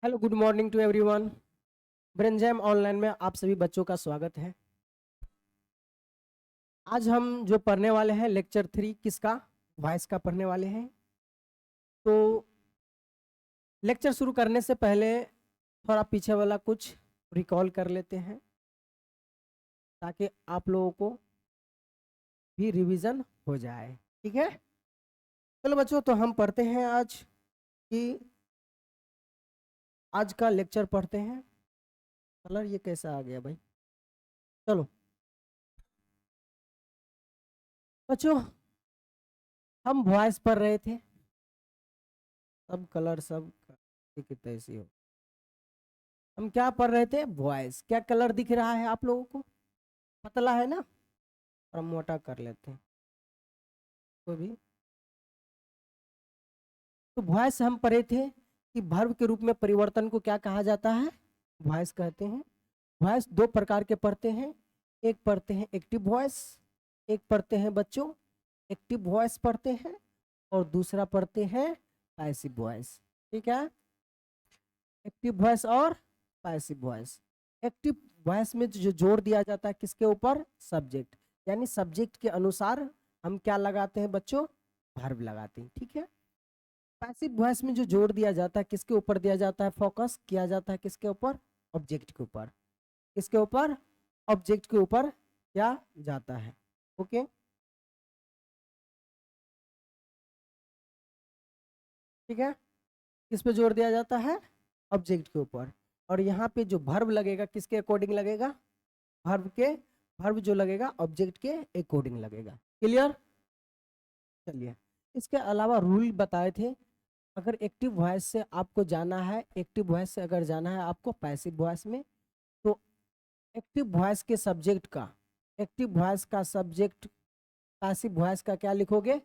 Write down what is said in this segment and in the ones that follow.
Hello, good morning to everyone. Brainjam online में आप सभी बच्चों का स्वागत है। आज हम जो पढ़ने वाले हैं लेक्चर 3 किसका, वॉइस का पढ़ने वाले हैं। तो लेक्चर शुरू करने से पहले थोड़ा पीछे वाला कुछ रिकॉल कर लेते हैं ताकि आप लोगों को भी रिवीजन हो जाए। ठीक है, चलो बच्चों, तो हम पढ़ते हैं आज का लेक्चर पढ़ते हैं। कलर ये कैसा आ गया भाई। चलो बच्चों, हम वॉइस पढ़ रहे थे। सब कलर सब कितने ऐसी हो। हम क्या पढ़ रहे थे, वॉइस। क्या कलर दिख रहा है आप लोगों को? पतला है ना, और हम मोटा कर लेते हैं तो भी। तो वॉइस हम पढ़े थे कि वर्ब के रूप में परिवर्तन को क्या कहा जाता है, वॉइस कहते हैं। वॉइस दो प्रकार के पढ़ते हैं। एक पढ़ते हैं एक्टिव वॉइस, एक पढ़ते हैं बच्चों एक्टिव वॉइस पढ़ते हैं, और दूसरा पढ़ते हैं पैसिव वॉइस। ठीक है, एक्टिव वॉइस और पैसिव वॉइस। एक्टिव वॉइस में जो जोर दिया जाता है किसके ऊपर, सब्जेक्ट, यानी सब्जेक्ट के अनुसार हम क्या लगाते हैं बच्चों, वर्ब लगाते हैं। ठीक है, पैसिव वॉइस में जो जोर दिया जाता है किसके ऊपर दिया जाता है, फोकस किया जाता है किसके ऊपर, ऑब्जेक्ट के ऊपर। किसके ऊपर, ऑब्जेक्ट के ऊपर किया जाता है। ओके, ठीक है, किस पे जोर दिया जाता है, ऑब्जेक्ट के ऊपर। और यहाँ पे जो वर्ब लगेगा किसके अकॉर्डिंग लगेगा, वर्ब जो लगेगा ऑब्जेक्ट के अकॉर्डिंग लगेगा। क्लियर। चलिए, इसके अलावा रूल बताए थे। अगर एक्टिव वॉइस से आपको जाना है, एक्टिव वॉइस से अगर जाना है आपको पैसिव वॉइस में, तो एक्टिव वॉइस के सब्जेक्ट का, एक्टिव वॉइस का सब्जेक्ट पैसिव वॉइस का क्या लिखोगे,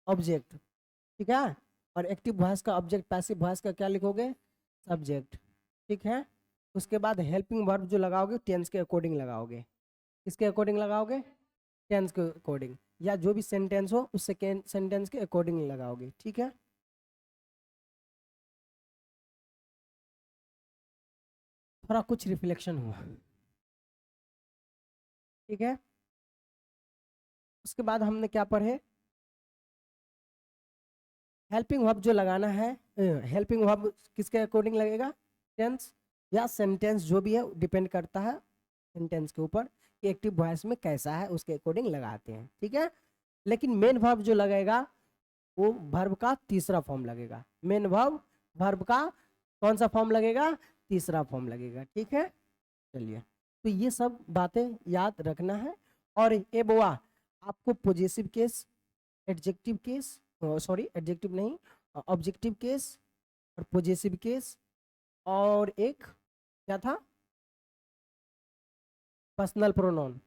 ऑब्जेक्ट। ठीक है, और एक्टिव वॉइस का ऑब्जेक्ट पैसिव वॉइस का क्या लिखोगे, सब्जेक्ट। ठीक है, उसके बाद हेल्पिंग वर्ब जो लगाओगे टेंस के अकॉर्डिंग लगाओगे। किसके अकॉर्डिंग लगाओगे, टेंस के अकॉर्डिंग, या जो भी सेंटेंस हो उस सेंटेंस के अकॉर्डिंग लगाओगे। ठीक है, थोड़ा कुछ रिफ्लेक्शन हुआ। ठीक है, उसके बाद हमने क्या पढ़े, हेल्पिंग वर्ब जो लगाना है, हेल्पिंग वर्ब किसके अकॉर्डिंग लगेगा, टेंस या सेंटेंस, जो भी है डिपेंड करता है सेंटेंस के ऊपर कि एक्टिव वॉइस में कैसा है, उसके अकॉर्डिंग लगाते हैं। ठीक है, लेकिन मेन वर्ब जो लगेगा वो वर्ब का तीसरा फॉर्म लगेगा। मेन वर्ब का कौन सा फॉर्म लगेगा, तीसरा फॉर्म लगेगा। ठीक है, चलिए, तो ये सब बातें याद रखना है। और ए बोआ, आपको positive case, adjective case, sorry adjective नहीं, ऑब्जेक्टिव केस और पॉजिटिव केस, और एक क्या था, पर्सनल प्रोनाउन,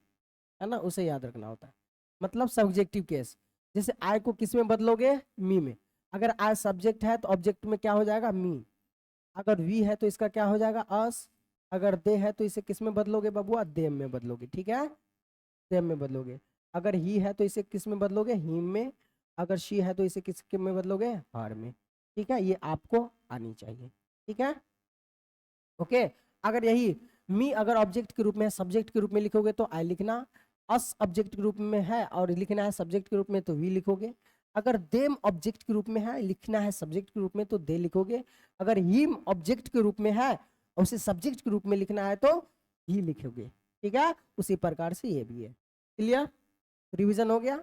है ना, उसे याद रखना होता है। मतलब सब्जेक्टिव केस, जैसे आई को किस में बदलोगे, मी में। अगर आई सब्जेक्ट है तो ऑब्जेक्ट में क्या हो जाएगा, मी। अगर वी है तो इसका क्या हो जाएगा, अस। अगर दे है तो इसे किस में बदलोगे बबुआ, देम में बदलोगे। ठीक है, देम में बदलोगे। अगर ही है तो इसे किस में बदलोगे, हिम में। अगर शी है तो इसे किस में बदलोगे, हर में। ठीक है, ये आपको आनी चाहिए। ठीक है, ओके। अगर यही मी अगर ऑब्जेक्ट के रूप में, सब्जेक्ट के रूप में लिखोगे तो आई लिखना, अस ऑब्जेक्ट के रूप में है और लिखना है सब्जेक्ट के रूप में तो वी लिखोगे। अगर देम ऑब्जेक्ट के रूप में है, लिखना है सब्जेक्ट के रूप में तो दे लिखोगे। अगर हिम ऑब्जेक्ट के रूप में है और उसे सब्जेक्ट के रूप में लिखना है तो ही लिखोगे। ठीक है, उसी प्रकार से ये भी है। क्लियर, रिवीजन हो गया।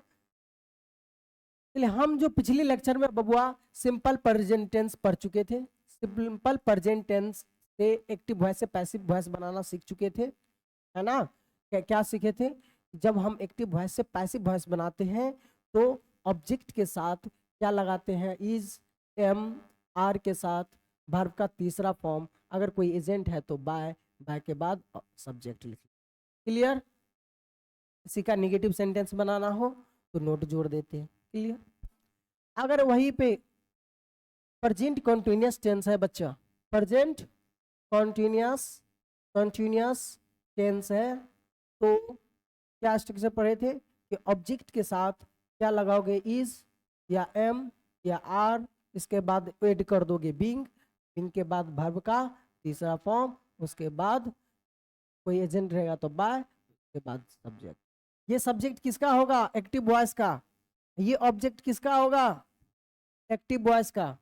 चलिए, हम जो पिछले लेक्चर में बबुआ सिंपल प्रेजेंट टेंस पढ़ चुके थे। सिंपल प्रेजेंट टेंस से एक्टिव वॉइस से पैसिव वॉइस बनाना सीख चुके थे, है ना। क्या सीखे थे, जब हम एक्टिव वॉइस से पैसिव वॉइस बनाते हैं तो ऑब्जेक्ट के साथ क्या लगाते हैं, इज, एम, आर के साथ वर्ब का तीसरा फॉर्म। अगर कोई एजेंट है तो बाय, बाय के बाद सब्जेक्ट लिखिए। क्लियर, किसी का निगेटिव सेंटेंस बनाना हो तो नोट जोड़ देते हैं। क्लियर, अगर वहीं पे प्रेजेंट कॉन्टिन्यूअस टेंस है बच्चा, प्रेजेंट कॉन्टिन्यूअस कॉन्टिन्यूअस टेंस है तो क्या स्ट्रक्चर पढ़े थे कि ऑब्जेक्ट के साथ क्या लगाओगे, इज या एम या आर, इसके बाद ऐड कर दोगे बीइंग, बीन के बाद वर्ब का तीसरा फॉर्म, उसके बाद कोई एजेंट रहेगा तो बाय, उसके बाद सब्जेक्ट। ये सब्जेक्ट किसका होगा? एक्टिव वॉइस का। ये ऑब्जेक्ट किसका होगा? एक्टिव वॉइस का।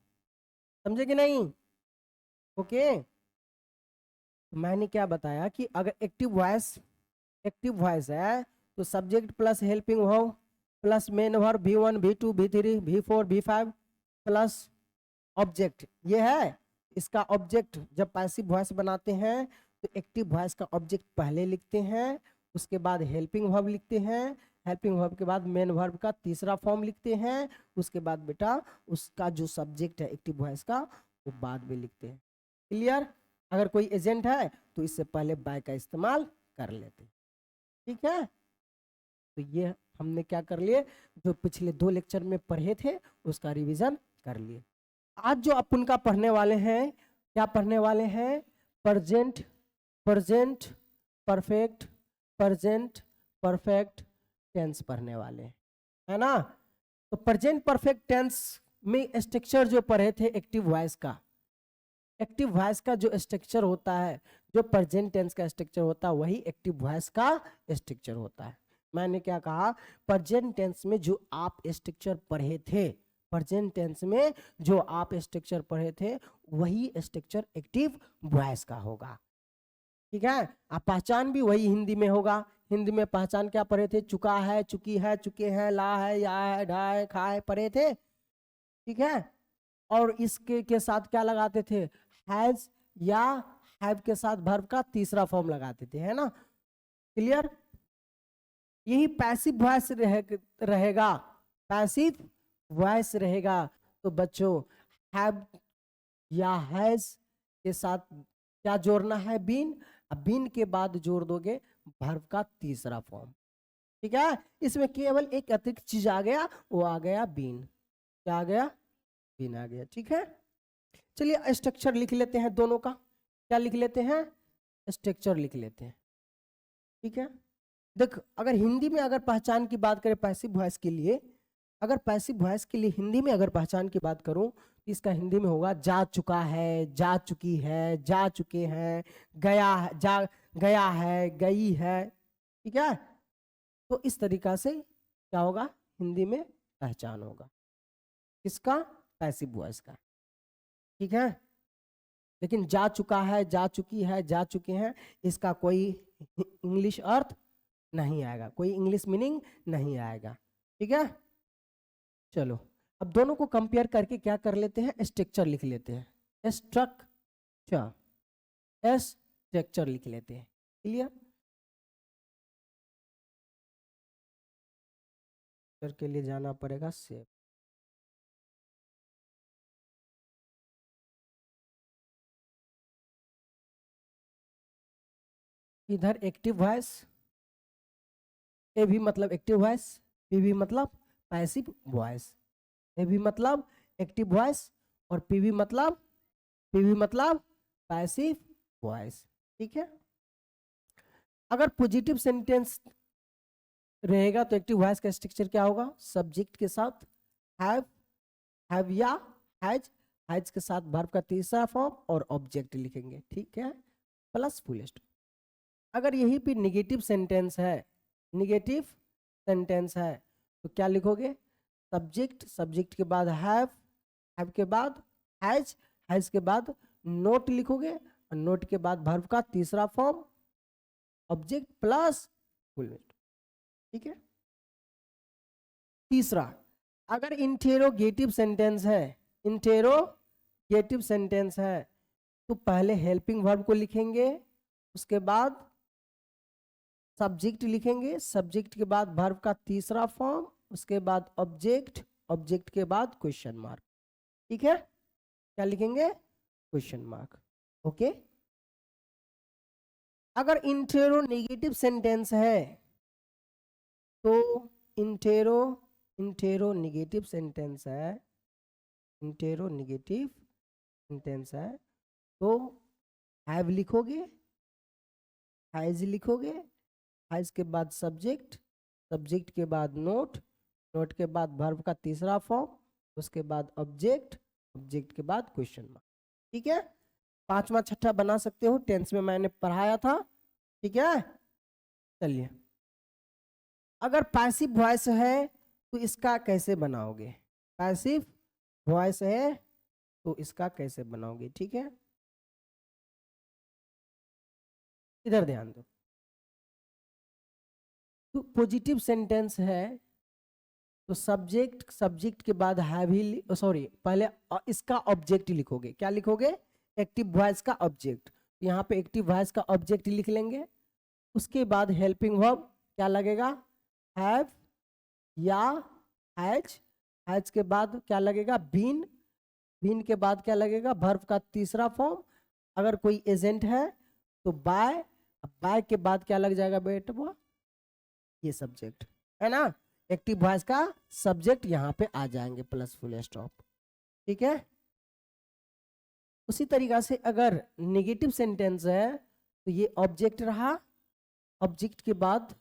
समझे कि नहीं? ओके। मैंने क्या बताया कि अगर एक्टिव वॉइस है तो subject plus helping verb plus main verb V1 V2 V3 V4 V5 plus object, ये है इसका ऑब्जेक्ट। जब पैसिव वॉइस बनाते हैं तो एक्टिव वॉइस का ऑब्जेक्ट पहले लिखते हैं, उसके बाद हेल्पिंग वर्ब लिखते हैं, हेल्पिंग वर्ब के बाद मेन वर्ब का तीसरा फॉर्म लिखते हैं, उसके बाद बेटा उसका जो सब्जेक्ट है एक्टिव वॉइस का वो बाद में लिखते हैं। क्लियर? अगर कोई एजेंट है तो इससे पहले बाय का इस्तेमाल कर लेते हैं। ठीक है, तो ये हमने क्या कर लिए, जो पिछले 2 लेक्चर में पढ़े थे उसका रिवीजन कर लिए। आज जो अपन का पढ़ने वाले हैं, क्या पढ़ने वाले हैं? Present perfect present perfect tense पढ़ने वाले हैं, है ना? तो प्रेजेंट परफेक्ट टेंस में स्ट्रक्चर जो पढ़े थे एक्टिव वॉइस का, एक्टिव वॉइस का जो स्ट्रक्चर होता है, जो प्रेजेंट टेंस का स्ट्रक्चर होता है वही एक्टिव वॉइस का स्ट्रक्चर होता है। मैंने क्या कहा? प्रेजेंट टेंस में जो आप स्ट्रक्चर पढ़े थे, प्रेजेंट टेंस में जो आप स्ट्रक्चर पढ़े थे वही स्ट्रक्चर एक्टिव वॉइस का होगा। ठीक है, आप पहचान भी वही हिंदी में होगा। हिंदी में पहचान क्या पढ़े थे? चुका है, चुकी है, चुके हैं, ला है, या है, ढा है, खा है, पढ़े थे। ठीक है, और इसके के साथ क्या लगाते थे? हैज या हैव के साथ वर्ब का तीसरा फॉर्म लगाते थे, है ना? क्लियर? यही पैसिव वॉइस रहेगा, पैसिव वॉइस रहेगा। तो बच्चों हैव या हैज के साथ क्या जोड़ना है? बीन। अब बीन के बाद जोड़ दोगे वर्ब का तीसरा फॉर्म। ठीक है, इसमें केवल एक अतिरिक्त चीज आ गया, वो आ गया बीन। क्या आ गया? बीन आ गया। ठीक है, चलिए स्ट्रक्चर लिख लेते हैं दोनों का। क्या लिख लेते हैं? स्ट्रक्चर लिख लेते हैं। ठीक है, देख अगर हिंदी में अगर पहचान की बात करें पैसिव वॉइस के लिए, अगर पैसिव वॉइस के लिए हिंदी में अगर पहचान की बात करूं तो इसका हिंदी में होगा जा चुका है, जा चुकी है, जा चुके हैं, गया है, गया है, गई है। ठीक है, तो इस तरीका से क्या होगा? हिंदी में पहचान होगा किसका? पैसिव वॉइस का। ठीक है, लेकिन जा चुका है, जा चुकी है, जा चुके हैं, इसका कोई इंग्लिश अर्थ नहीं आएगा, कोई इंग्लिश मीनिंग नहीं आएगा। ठीक है, चलो अब दोनों को कंपेयर करके क्या कर लेते हैं? स्ट्रक्चर लिख लेते हैं। स्ट्रक्चर लिख लेते हैं। क्लियर? के लिए जाना पड़ेगा सेव। इधर एक्टिव वॉइस, ए भी मतलब एक्टिव वॉइस, पी भी मतलब पैसिव वॉइस। ए भी मतलब एक्टिव वॉइस और पी भी मतलब पैसिव वॉइस। ठीक है, अगर पॉजिटिव सेंटेंस रहेगा तो एक्टिव वॉइस का स्ट्रक्चर क्या होगा? सब्जेक्ट के साथ हैव या हैज के साथ वर्ब का तीसरा फॉर्म और ऑब्जेक्ट लिखेंगे। ठीक है, प्लस फुल स्टॉप। अगर यही पे निगेटिव सेंटेंस है, निगेटिव सेंटेंस है तो क्या लिखोगे? सब्जेक्ट के बाद हैव के बाद हैज के बाद नोट लिखोगे और नोट के बाद वर्ब का तीसरा form object plus full stop. ठीक है, तीसरा अगर इंटेरोगेटिव सेंटेंस है, इंटेरोगेटिव सेंटेंस है तो पहले हेल्पिंग वर्ब को लिखेंगे, उसके बाद सब्जेक्ट लिखेंगे, सब्जेक्ट के बाद वर्ब का तीसरा फॉर्म, उसके बाद ऑब्जेक्ट, ऑब्जेक्ट के बाद क्वेश्चन मार्क। ठीक है, क्या लिखेंगे? Question mark. ओके, अगर इंटेरो नेगेटिव सेंटेंस है तो इंटेरो नेगेटिव सेंटेंस है, इंटेरो नेगेटिव सेंटेंस है तो हैव लिखोगे, हैज लिखोगे, हैज के बाद सब्जेक्ट, सब्जेक्ट के बाद नोट, नोट के बाद वर्ब का तीसरा फॉर्म, उसके बाद ऑब्जेक्ट, ऑब्जेक्ट के बाद क्वेश्चन मार्क। ठीक है, पांचवा छठा बना सकते हो, टेंस में मैंने पढ़ाया था। ठीक है, चलिए अगर पैसिव वॉइस है तो इसका कैसे बनाओगे, पैसिव वॉइस है तो इसका कैसे बनाओगे। ठीक है, इधर ध्यान दो। तो पॉजिटिव सेंटेंस है तो सब्जेक्ट, सब्जेक्ट के बाद हैव ही, सॉरी पहले इसका ऑब्जेक्ट लिखोगे। क्या लिखोगे, एक्टिव वॉइस का ऑब्जेक्ट। यहाँ पे एक्टिव वॉइस का ऑब्जेक्ट लिख लेंगे। उसके बाद हेल्पिंग वर्ब क्या लगेगा, हैव या हैज। हैज के बाद क्या लगेगा, बीन। बीन के बाद क्या लगेगा, वर्ब का तीसरा फॉर्म। अगर कोई एजेंट है तो बाय। बाय के बाद क्या लग जाएगा बेटा, ये सब्जेक्ट है ना। एक्टिव वॉइस का सब्जेक्ट यहाँ पे आ जाएंगे प्लस फुल स्टॉप। ठीक है, उसी तरीका से अगर नेगेटिव सेंटेंस है तो ये ऑब्जेक्ट रहा। ऑब्जेक्ट के बाद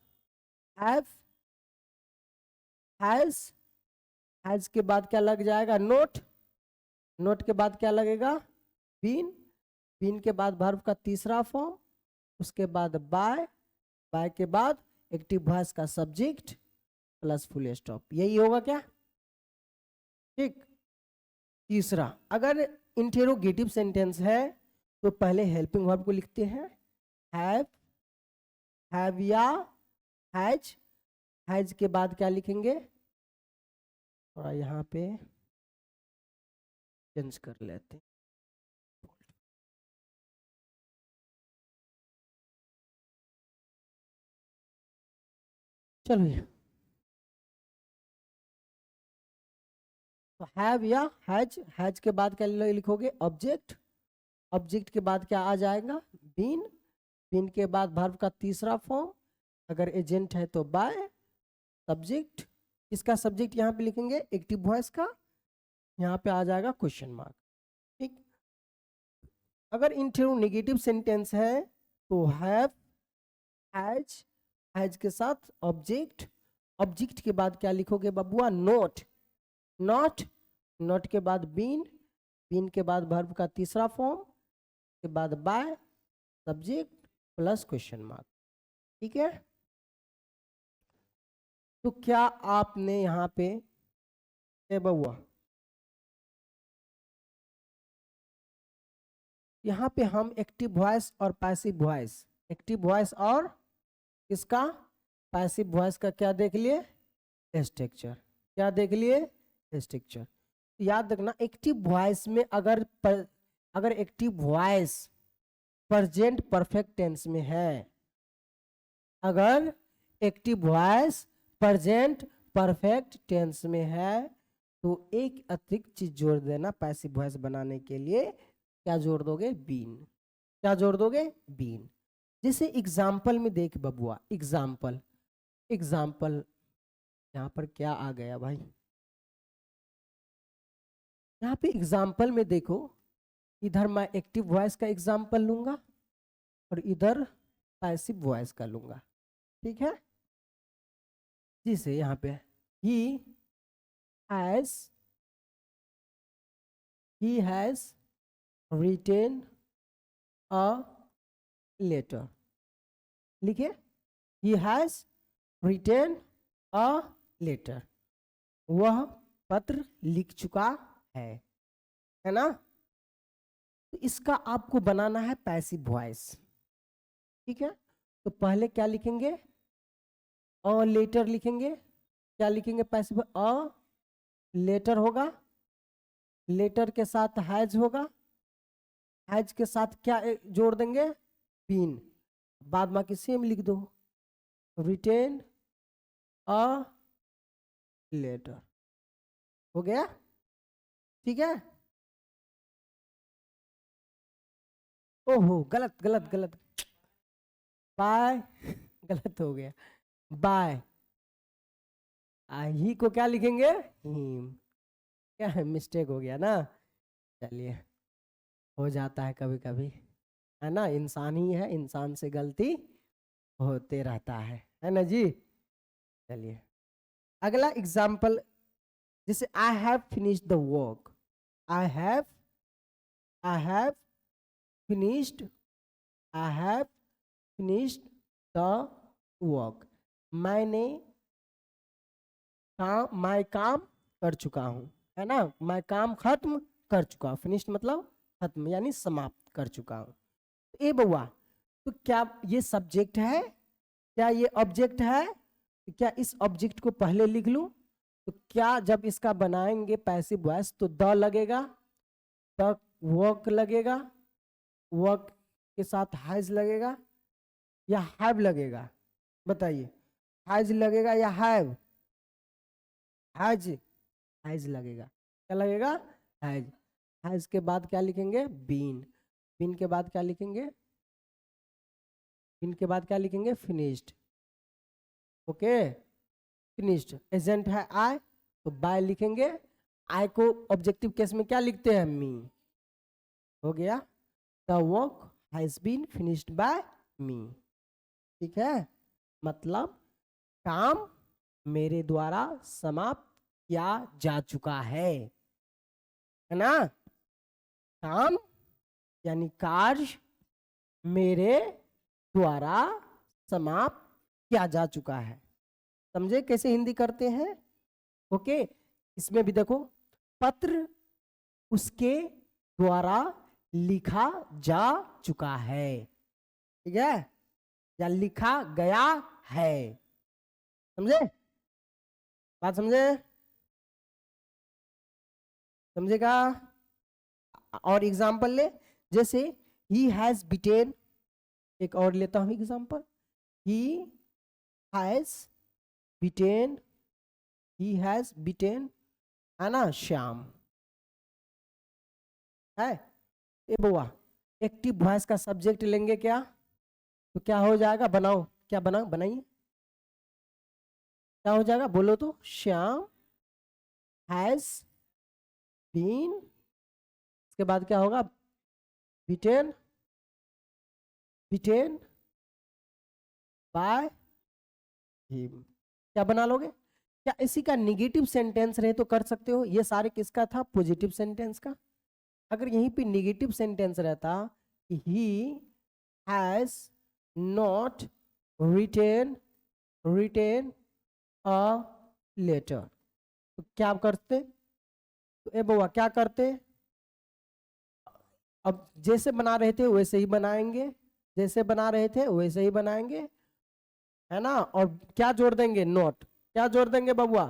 हैव, हैज के बाद क्या लग जाएगा, नोट। नोट के बाद क्या लगेगा, बीन। बीन के बाद वर्ब का तीसरा फॉर्म। उसके बाद बाय। बाय के बाद एक्टिव वॉइस का सब्जेक्ट प्लस फुल स्टॉप। यही होगा क्या। ठीक, तीसरा अगर इंटेरोगेटिव सेंटेंस है तो पहले हेल्पिंग वर्ब को लिखते हैं, हैव या हैज। हैज के बाद क्या लिखेंगे, थोड़ा यहाँ पे चेंज कर लेते हैं। चलिए, तो हैव या हैज। हैज के बाद क्या लिखोगे, ऑब्जेक्ट। ऑब्जेक्ट के बाद क्या आ जाएगा, बीन। बीन के बाद वर्ब का तीसरा फॉर्म। अगर एजेंट है तो बाय। सब्जेक्ट, इसका सब्जेक्ट यहाँ पे लिखेंगे एक्टिव वॉइस का, यहाँ पे आ जाएगा क्वेश्चन मार्क। ठीक, अगर इंटेरोगेटिव सेंटेंस है तो हैव, हैज। हैज के साथ ऑब्जेक्ट। ऑब्जेक्ट के बाद क्या लिखोगे बबुआ, नोट। नॉट। नॉट के बाद बीन। बीन के बाद वर्ब का तीसरा फॉर्म के बाद by, subject plus question mark. ठीक है, तो क्या आपने यहाँ पे बबुआ, यहाँ पे हम एक्टिव वॉइस और पैसिव वॉइस, एक्टिव वॉइस और इसका पैसिव वॉइस का क्या देख लिए, स्ट्रक्चर। क्या देख लिए, स्ट्रक्चर। याद रखना एक्टिव वॉइस में अगर active voice present perfect tense में है, अगर active voice present perfect tense में है तो एक अतिरिक्त चीज जोड़ देना पैसिव वॉइस बनाने के लिए। क्या जोड़ दोगे, बीन। क्या जोड़ दोगे, बीन। जैसे एग्जाम्पल में देख बबुआ, एग्जाम्पल, एग्जाम्पल यहाँ पर क्या आ गया भाई, यहाँ पे एग्जाम्पल में देखो, इधर मैं एक्टिव वॉइस का एग्जाम्पल लूंगा और इधर पैसिव वॉइस का लूंगा। ठीक है, जिसे यहाँ पे he has written a letter। लिखिए, he has written a letter। वह पत्र लिख चुका है ना। तो इसका आपको बनाना है पैसिव वॉइस। ठीक है, तो पहले क्या लिखेंगे, अ लेटर लिखेंगे। क्या लिखेंगे, पैसिव अ लेटर होगा। लेटर के साथ हैज होगा। हैज के साथ क्या जोड़ देंगे, बीन। बाद बाकी सेम लिख दो, रिटेन अ लेटर। हो गया। ठीक है, ओहो गलत गलत गलत, बाय गलत हो गया, बाय। ही को क्या लिखेंगे, हिम। क्या है, मिस्टेक हो गया ना। चलिए, हो जाता है कभी कभी, है ना, इंसान ही है, इंसान से गलती होते रहता है ना जी। चलिए अगला एग्जाम्पल, जैसे I have finished the work. I have I have finished, I have finished the work, मैंने मैं काम कर चुका हूँ, है ना, मैं काम खत्म कर चुका हूँ, फिनिश्ड मतलब खत्म यानी समाप्त कर चुका हूँ। ए बउआ, तो क्या ये सब्जेक्ट है, क्या ये ऑब्जेक्ट है, तो क्या इस ऑब्जेक्ट को पहले लिख लूं, तो क्या जब इसका बनाएंगे पैसिव वॉइस तो द लगेगा, द वर्क लगेगा, वर्क के साथ हैज लगेगा या हैव लगेगा, बताइए, हैज लगेगा या हैव, हैज, हैज लगेगा, क्या लगेगा, हैज, हैज के बाद क्या लिखेंगे, बीन, बीन के बाद क्या लिखेंगे, बीन के बाद क्या लिखेंगे, फिनिश्ड, ओके, फिनिश्ड, एजेंट है आई तो बाय लिखेंगे, आई को ऑब्जेक्टिव केस में क्या लिखते हैं, मी, हो गया, the work has been finished by me, ठीक है, मतलब काम मेरे द्वारा समाप्त किया जा चुका है ना, काम यानी कार्य मेरे द्वारा समाप्त किया जा चुका है, समझे कैसे हिंदी करते हैं, ओके, इसमें भी देखो, पत्र उसके द्वारा लिखा जा चुका है, ठीक है, या लिखा गया है, समझे, बात समझे, समझेगा, और एग्जाम्पल ले, जैसे ही हैज बीटेन, एक और लेता हूं example, he has beaten, he has beaten, है ना, श्याम, है, ए बुआ, एक्टिव वॉइस का सब्जेक्ट लेंगे क्या, तो क्या हो जाएगा, बनाओ, क्या बनाओ, बनाइए, क्या हो जाएगा, बोलो तो, श्याम हैज बीन, इसके बाद क्या होगा, बीटेन, बीटेन बाय हिम, क्या बना लोगे, क्या इसी का निगेटिव सेंटेंस रहे तो कर सकते हो, ये सारे किसका था, पॉजिटिव सेंटेंस का, अगर यहीं पे निगेटिव सेंटेंस रहता कि he has not written written a letter, तो क्या करते, तो ए बउआ क्या करते, अब जैसे बना रहे थे वैसे ही बनाएंगे, जैसे बना रहे थे वैसे ही बनाएंगे, है ना, और क्या जोड़ देंगे, नोट, क्या जोड़ देंगे बबुआ,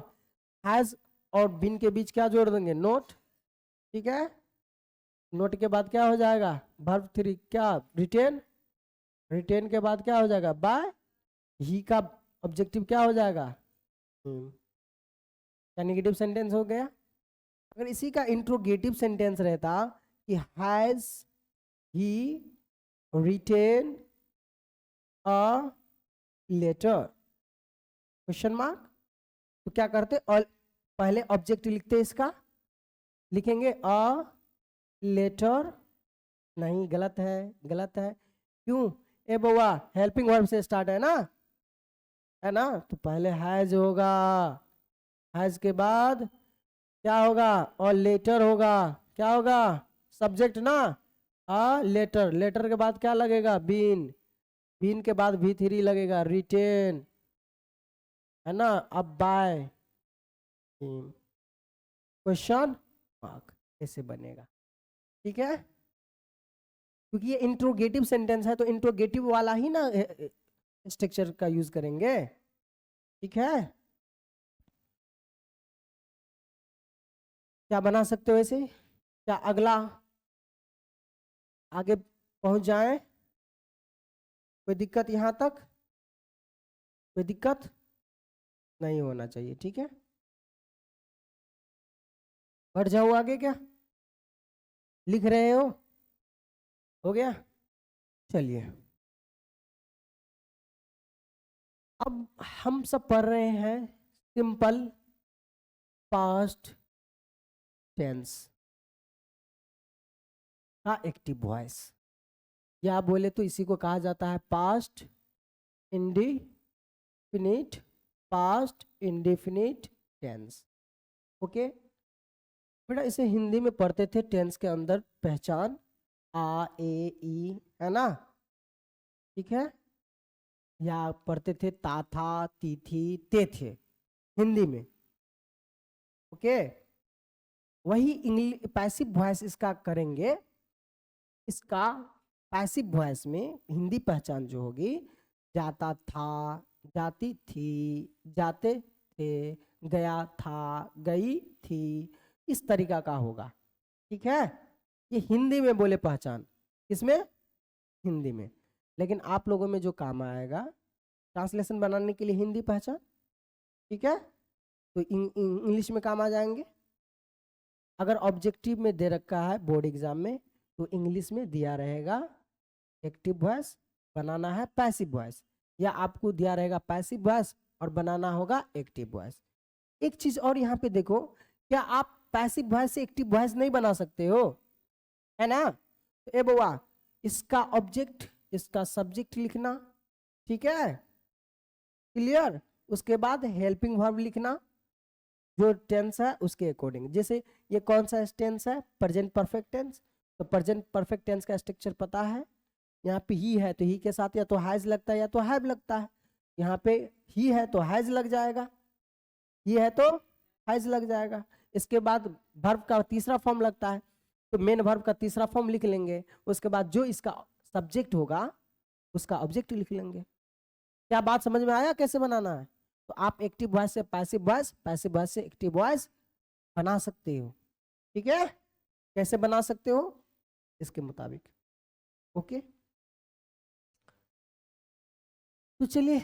हैज और बिन के बीच क्या जोड़ देंगे, नोट, ठीक है, नोट के बाद क्या हो जाएगा, वर्ब थ्री, क्या, रिटेन, रिटेन के बाद क्या हो जाएगा, बाय, ही का ऑब्जेक्टिव क्या हो जाएगा, क्या नेगेटिव सेंटेंस हो गया, अगर इसी का इंट्रोगेटिव सेंटेंस रहता कि has he written a letter, question mark, तो क्या करते, और पहले ऑब्जेक्ट लिखते इसका, लिखेंगे अ लेटर, नहीं गलत है, गलत है, क्यों, ए बउआ हेल्पिंग वर्ब से स्टार्ट है ना, तो पहले हैज होगा, हैज के बाद क्या होगा, और लेटर होगा, क्या होगा, सब्जेक्ट ना, अ लेटर, लेटर के बाद क्या लगेगा, बीन, बीन के बाद भी थ्री लगेगा, रिटेन, है ना, अब बाय, क्वेश्चन मार्क, ऐसे बनेगा, ठीक है, क्योंकि ये इंट्रोगेटिव सेंटेंस है तो इंट्रोगेटिव वाला ही ना स्ट्रक्चर का यूज करेंगे, ठीक है, क्या बना सकते हो ऐसे, क्या अगला आगे पहुंच जाए, कोई दिक्कत यहां तक, कोई दिक्कत नहीं होना चाहिए, ठीक है, बढ़ जाऊं आगे क्या, लिख रहे हो गया, चलिए, अब हम सब पढ़ रहे हैं सिंपल पास्ट टेंस का एक्टिव वॉइस, या बोले तो इसी को कहा जाता है past indefinite, past indefinite tense, okay बेटा, इसे हिंदी में पढ़ते थे टेंस के अंदर पहचान आ ए ई, है ना, ठीक है, या पढ़ते थे ता था ती थी ते थे हिंदी में। ओके, वही इंग्लिश पैसिव वॉइस इसका करेंगे। इसका पैसिव वॉइस में हिंदी पहचान जो होगी, जाता था, जाती थी, जाते थे, गया था, गई थी, इस तरीका का होगा। ठीक है, ये हिंदी में बोले पहचान, किसमें, हिंदी में। लेकिन आप लोगों में जो काम आएगा ट्रांसलेशन बनाने के लिए हिंदी पहचान, ठीक है, तो इंग्लिश में काम आ जाएंगे। अगर ऑब्जेक्टिव में दे रखा है बोर्ड एग्जाम में, तो इंग्लिश में दिया रहेगा एक्टिव वॉइस, बनाना है पैसिव वॉइस, या आपको दिया रहेगा पैसिव वॉइस और बनाना होगा एक्टिव वॉइस। एक चीज और यहाँ पे देखो, क्या आप पैसिव वॉइस से एक्टिव वॉइस नहीं बना सकते हो, है ना। तो ए बउआ, इसका ऑब्जेक्ट इसका सब्जेक्ट लिखना, ठीक है, क्लियर। उसके बाद हेल्पिंग वर्ब लिखना, जो टेंस है उसके अकॉर्डिंग। जैसे ये कौन सा टेंस है, प्रेजेंट परफेक्ट टेंस, तो प्रेजेंट परफेक्ट टेंस का स्ट्रक्चर पता है। यहाँ पे ही है तो ही के साथ या तो हैज लगता है या तो हैव लगता है। यहाँ पे ही है तो हैज लग जाएगा, ये है तो हैज लग जाएगा। इसके बाद वर्ब का तीसरा फॉर्म लगता है, तो मेन वर्ब का तीसरा फॉर्म लिख लेंगे। उसके बाद जो इसका सब्जेक्ट होगा उसका ऑब्जेक्ट लिख लेंगे। क्या बात समझ में आया कैसे बनाना है। तो आप एक्टिव वॉइस से पैसिव वॉइस, पैसिव वॉइस से एक्टिव वॉइस बना सकते हो, ठीक है। कैसे बना सकते हो इसके मुताबिक, ओके। तो चलिए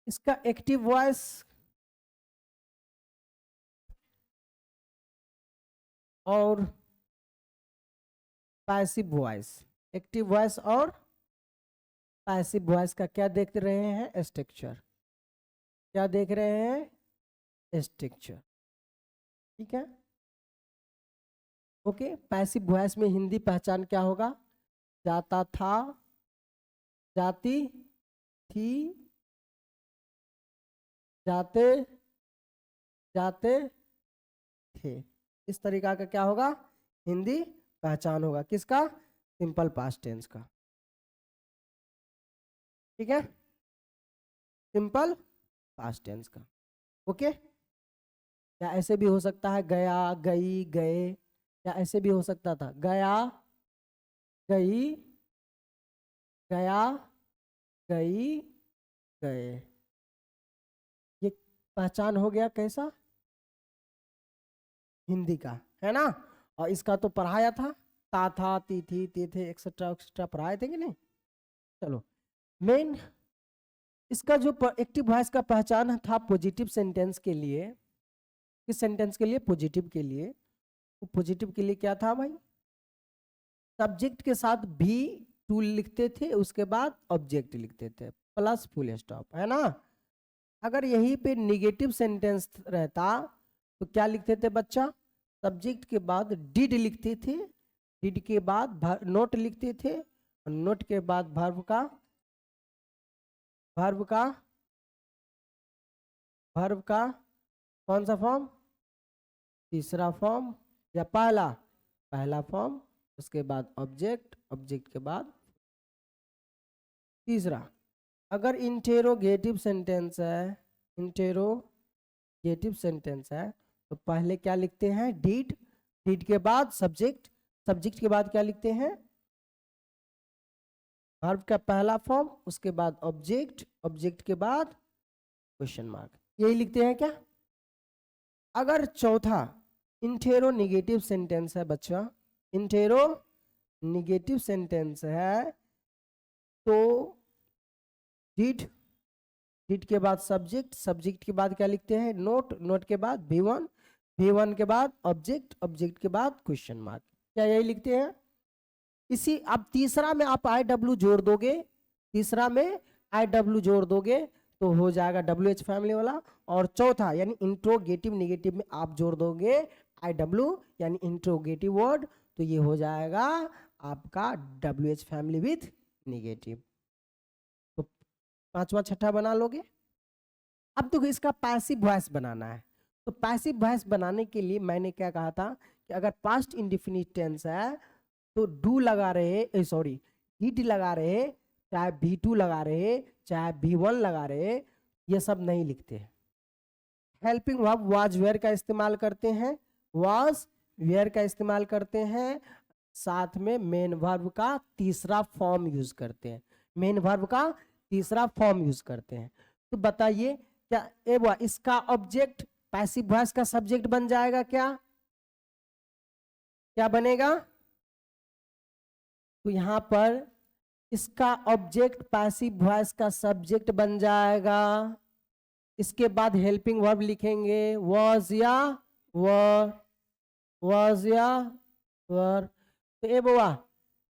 इसका एक्टिव वॉइस और पैसिव वॉइस, एक्टिव वॉइस और पैसिव वॉइस का क्या देख रहे हैं, स्ट्रक्चर। क्या देख रहे हैं, स्ट्रक्चर, ठीक है, ओके। पैसिव वॉइस में हिंदी पहचान क्या होगा, जाता था, जाती थी, जाते जाते थे, इस तरीका का क्या होगा, हिंदी पहचान होगा। किसका, सिंपल पास्ट टेंस का, ठीक है, सिंपल पास्ट टेंस का, ओके। या ऐसे भी हो सकता है गया, गई, गए, या ऐसे भी हो सकता था गया, गई, गया, गई, गए। ये पहचान हो गया कैसा, हिंदी का, है ना। और इसका तो पढ़ाया था, ता था, ती थी, ते थे, एक्सेट्रा एक्सेट्रा पढ़ाए थे कि नहीं। चलो, मेन इसका जो एक्टिव वॉइस का पहचान था पॉजिटिव सेंटेंस के लिए, किस सेंटेंस के लिए, पॉजिटिव के लिए। तो पॉजिटिव के लिए क्या था भाई, सब्जेक्ट के साथ भी टू लिखते थे, उसके बाद ऑब्जेक्ट लिखते थे प्लस फुल स्टॉप, है ना। अगर यहीं पे निगेटिव सेंटेंस रहता तो क्या लिखते थे बच्चा, सब्जेक्ट के बाद डिड लिखते थे, डिड के बाद नोट लिखते थे, और नोट के बाद वर्ब का कौन सा फॉर्म, तीसरा फॉर्म, या पहला फॉर्म, उसके बाद ऑब्जेक्ट, ऑब्जेक्ट के बाद तीसरा। अगर इंटेरोगेटिव सेंटेंस है, इंटेरोगेटिव सेंटेंस है, तो पहले क्या लिखते हैं, डिड, डिड के बाद सब्जेक्ट, सब्जेक्ट के बाद क्या लिखते हैं, वर्ब का पहला फॉर्म, उसके बाद ऑब्जेक्ट, ऑब्जेक्ट के बाद क्वेश्चन मार्क, यही लिखते हैं क्या। अगर चौथा इंटेरो निगेटिव सेंटेंस है बच्चा, इंटेरो निगेटिव सेंटेंस है, तो डिड, डिड के बाद सब्जेक्ट, सब्जेक्ट के बाद क्या लिखते हैं, नोट, नोट के बाद V1, V1 के बाद ऑब्जेक्ट, ऑब्जेक्ट के बाद क्वेश्चन मार्क, क्या यही लिखते हैं। इसी अब तीसरा में आप IW जोड़ दोगे, तीसरा में IW जोड़ दोगे तो हो जाएगा WH फैमिली वाला। और चौथा यानी इंट्रोगेटिव निगेटिव में आप जोड़ दोगे IW यानी इंट्रोगेटिव वर्ड, तो ये हो जाएगा आपका WH फैमिली विथ निगेटिव। तो पांचवा छठा बना लोगे। अब देखो इसका पैसिव वॉइस बनाना है, तो पैसिव वॉइस बनाने के लिए मैंने क्या कहा था कि अगर पास्ट इंडेफिनिट टेंस है तो डू लगा रहे, सॉरी डिड लगा रहे, चाहे V2 लगा रहे, चाहे V1 लगा रहे, ये सब नहीं लिखते हैं। हेल्पिंग वर्ब वाज वेयर का इस्तेमाल करते हैं, वाज वेयर का इस्तेमाल करते हैं, साथ में मेन वर्ब का तीसरा फॉर्म यूज करते हैं, मेन वर्ब का तीसरा फॉर्म यूज करते हैं। तो बताइए क्या इसका ऑब्जेक्ट पैसिव वॉइस का सब्जेक्ट बन जाएगा क्या? क्या बनेगा? तो यहां पर इसका ऑब्जेक्ट पैसिव वॉइस का सब्जेक्ट बन जाएगा। इसके बाद हेल्पिंग वर्ब लिखेंगे, was या were, was या were। तो ए बुआ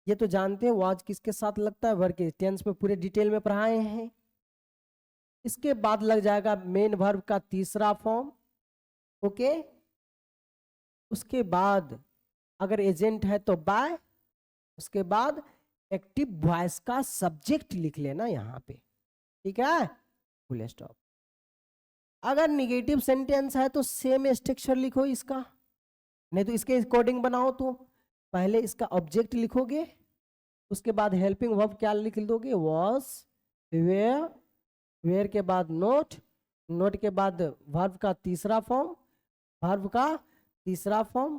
ये तो जानते हैं was किसके साथ लगता है, वर्ब के टेंस में पूरे डिटेल में पढ़ाए हैं। इसके बाद लग जाएगा मेन वर्ब का तीसरा फॉर्म, ओके। उसके बाद अगर एजेंट है तो बाय, उसके बाद एक्टिव वॉइस का सब्जेक्ट लिख लेना यहाँ पे, ठीक है, फुल स्टॉप। अगर निगेटिव सेंटेंस है तो सेम स्ट्रक्चर लिखो इसका, नहीं तो इसके अकॉर्डिंग बनाओ। तो पहले इसका ऑब्जेक्ट लिखोगे, उसके बाद हेल्पिंग वर्ब क्या लिख दोगे, was, where, where के बाद नोट, नोट के बाद वर्ब का तीसरा फॉर्म, वर्ब का तीसरा फॉर्म,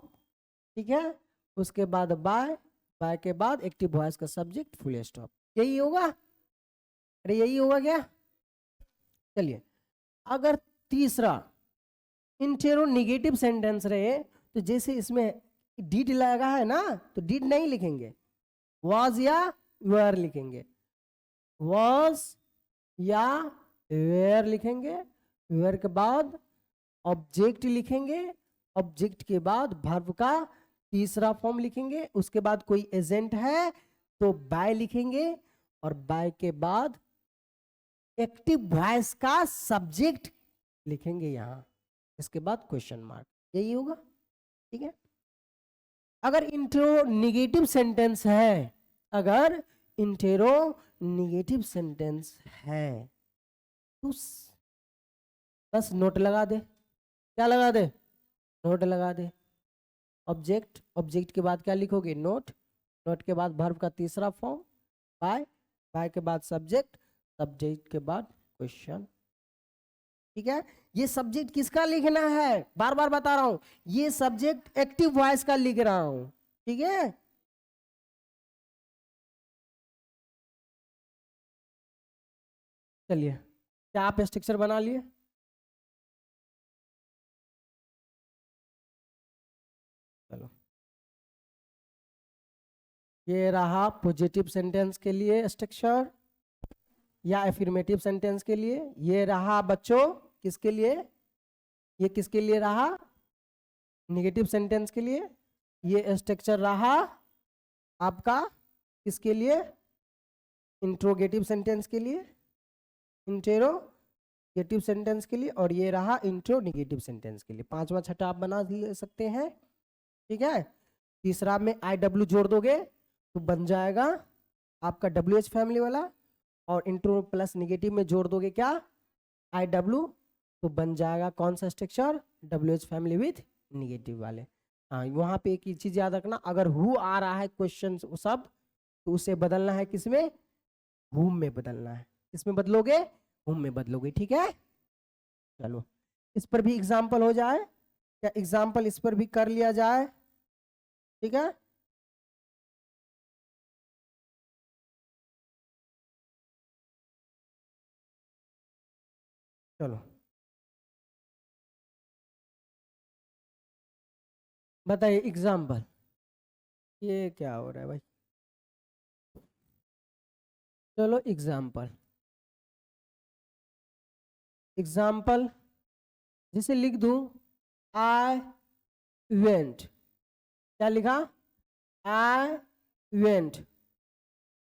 ठीक है। उसके बाद बाय, बाय के बाद एक्टिव वॉइस का सब्जेक्ट, फुल स्टॉप। यही होगा? अरे यही होगा क्या? चलिए, अगर तीसरा इंटेरो निगेटिव सेंटेंस रहे तो जैसे इसमें डिड लगा है ना, तो डिड नहीं लिखेंगे, was या were लिखेंगे, was या were लिखेंगे, were के बाद ऑब्जेक्ट लिखेंगे, ऑब्जेक्ट के बाद वर्ब का तीसरा फॉर्म लिखेंगे, उसके बाद कोई एजेंट है तो बाय लिखेंगे, और बाय के बाद एक्टिव वॉइस का सब्जेक्ट लिखेंगे यहां, इसके बाद क्वेश्चन मार्क। यही होगा, ठीक है। अगर इंटेरो निगेटिव सेंटेंस है, अगर इंटेरो निगेटिव सेंटेंस है तो बस नोट लगा दे। क्या लगा दे? नोट लगा दे। ऑब्जेक्ट, ऑब्जेक्ट के बाद क्या लिखोगे, नोट, नोट के बाद वर्ब का तीसरा फॉर्म बाय, बाय के बाद सब्जेक्ट, सब्जेक्ट के बाद क्वेश्चन, ठीक है। ये सब्जेक्ट किसका लिखना है, बार बार बता रहा हूं, ये सब्जेक्ट एक्टिव वॉइस का लिख रहा हूं, ठीक है। चलिए, क्या आप स्ट्रक्चर बना लिए? चलो, ये रहा पॉजिटिव सेंटेंस के लिए स्ट्रक्चर या एफर्मेटिव सेंटेंस के लिए। ये रहा बच्चों किसके लिए, ये किसके लिए रहा, निगेटिव सेंटेंस के लिए। ये स्ट्रक्चर रहा आपका किसके लिए, इंट्रोगेटिव सेंटेंस के लिए, इंटेरोगेटिव सेंटेंस के लिए, और ये रहा इंट्रो निगेटिव सेंटेंस के लिए। पांचवा छठा आप बना ले सकते हैं, ठीक है। तीसरा में IW जोड़ दोगे तो बन जाएगा आपका WH फैमिली वाला, और इंट्रो प्लस निगेटिव में जोड़ दोगे क्या, IW, तो बन जाएगा कौन सा structure, WH family with negative वाले। हाँ, वहां पे एक ही चीज याद रखना, अगर हु आ रहा है क्वेश्चन सब तो उसे बदलना है किसमें, हुम में बदलना है। किसमें बदलोगे, हुम में बदलोगे, ठीक है। चलो, इस पर भी एग्जाम्पल हो जाए क्या, एग्जाम्पल इस पर भी कर लिया जाए, ठीक है। चलो बताइए एग्जाम्पल, ये क्या हो रहा है भाई। चलो एग्जाम्पल, एग्जाम्पल जैसे लिख दूं, आई वेंट, क्या लिखा, I went,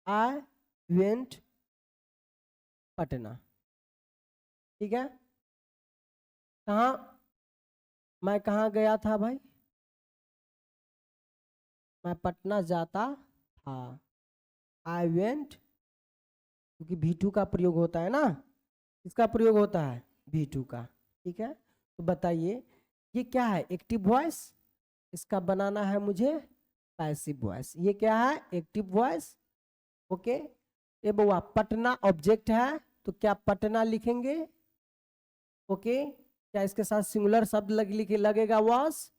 I went Patna, ठीक है। कहाँ, मैं कहाँ गया था भाई, मैं पटना जाता था, आई वेंट, क्योंकि V2 का प्रयोग होता है ना, इसका प्रयोग होता है V2 का, ठीक है। तो बताइए ये क्या है, एक्टिव वॉइस, इसका बनाना है मुझे पैसिव वॉइस। ये क्या है? Active voice. ओके, ये बुआ पटना ऑब्जेक्ट है तो क्या पटना लिखेंगे। ओके, क्या इसके साथ सिंगुलर शब्द लगेगा? Was,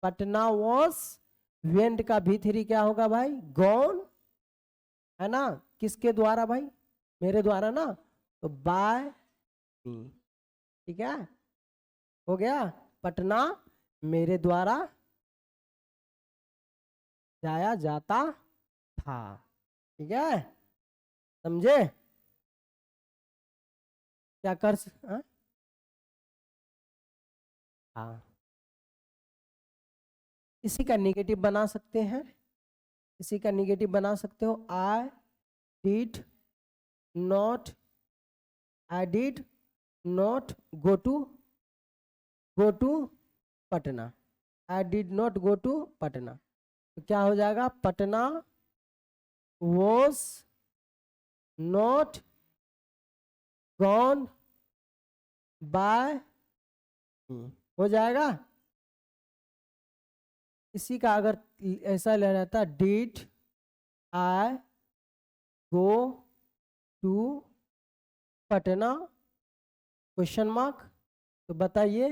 Patna was. वेंट का भी3 क्या होगा भाई? गॉन, है ना? किसके द्वारा भाई? मेरे द्वारा ना, तो बाय मी। ठीक है, हो गया। पटना मेरे द्वारा जाया जाता था। ठीक है, समझे? क्या कर हाँ? हाँ, इसी का निगेटिव बना सकते हैं। इसी का निगेटिव बना सकते हो। Did not I did not go to Patna. I did not go to Patna, तो क्या हो जाएगा? Patna was not gone by me. हो जाएगा। इसी का अगर ऐसा ले रहता, did I go to Patna question mark, तो बताइए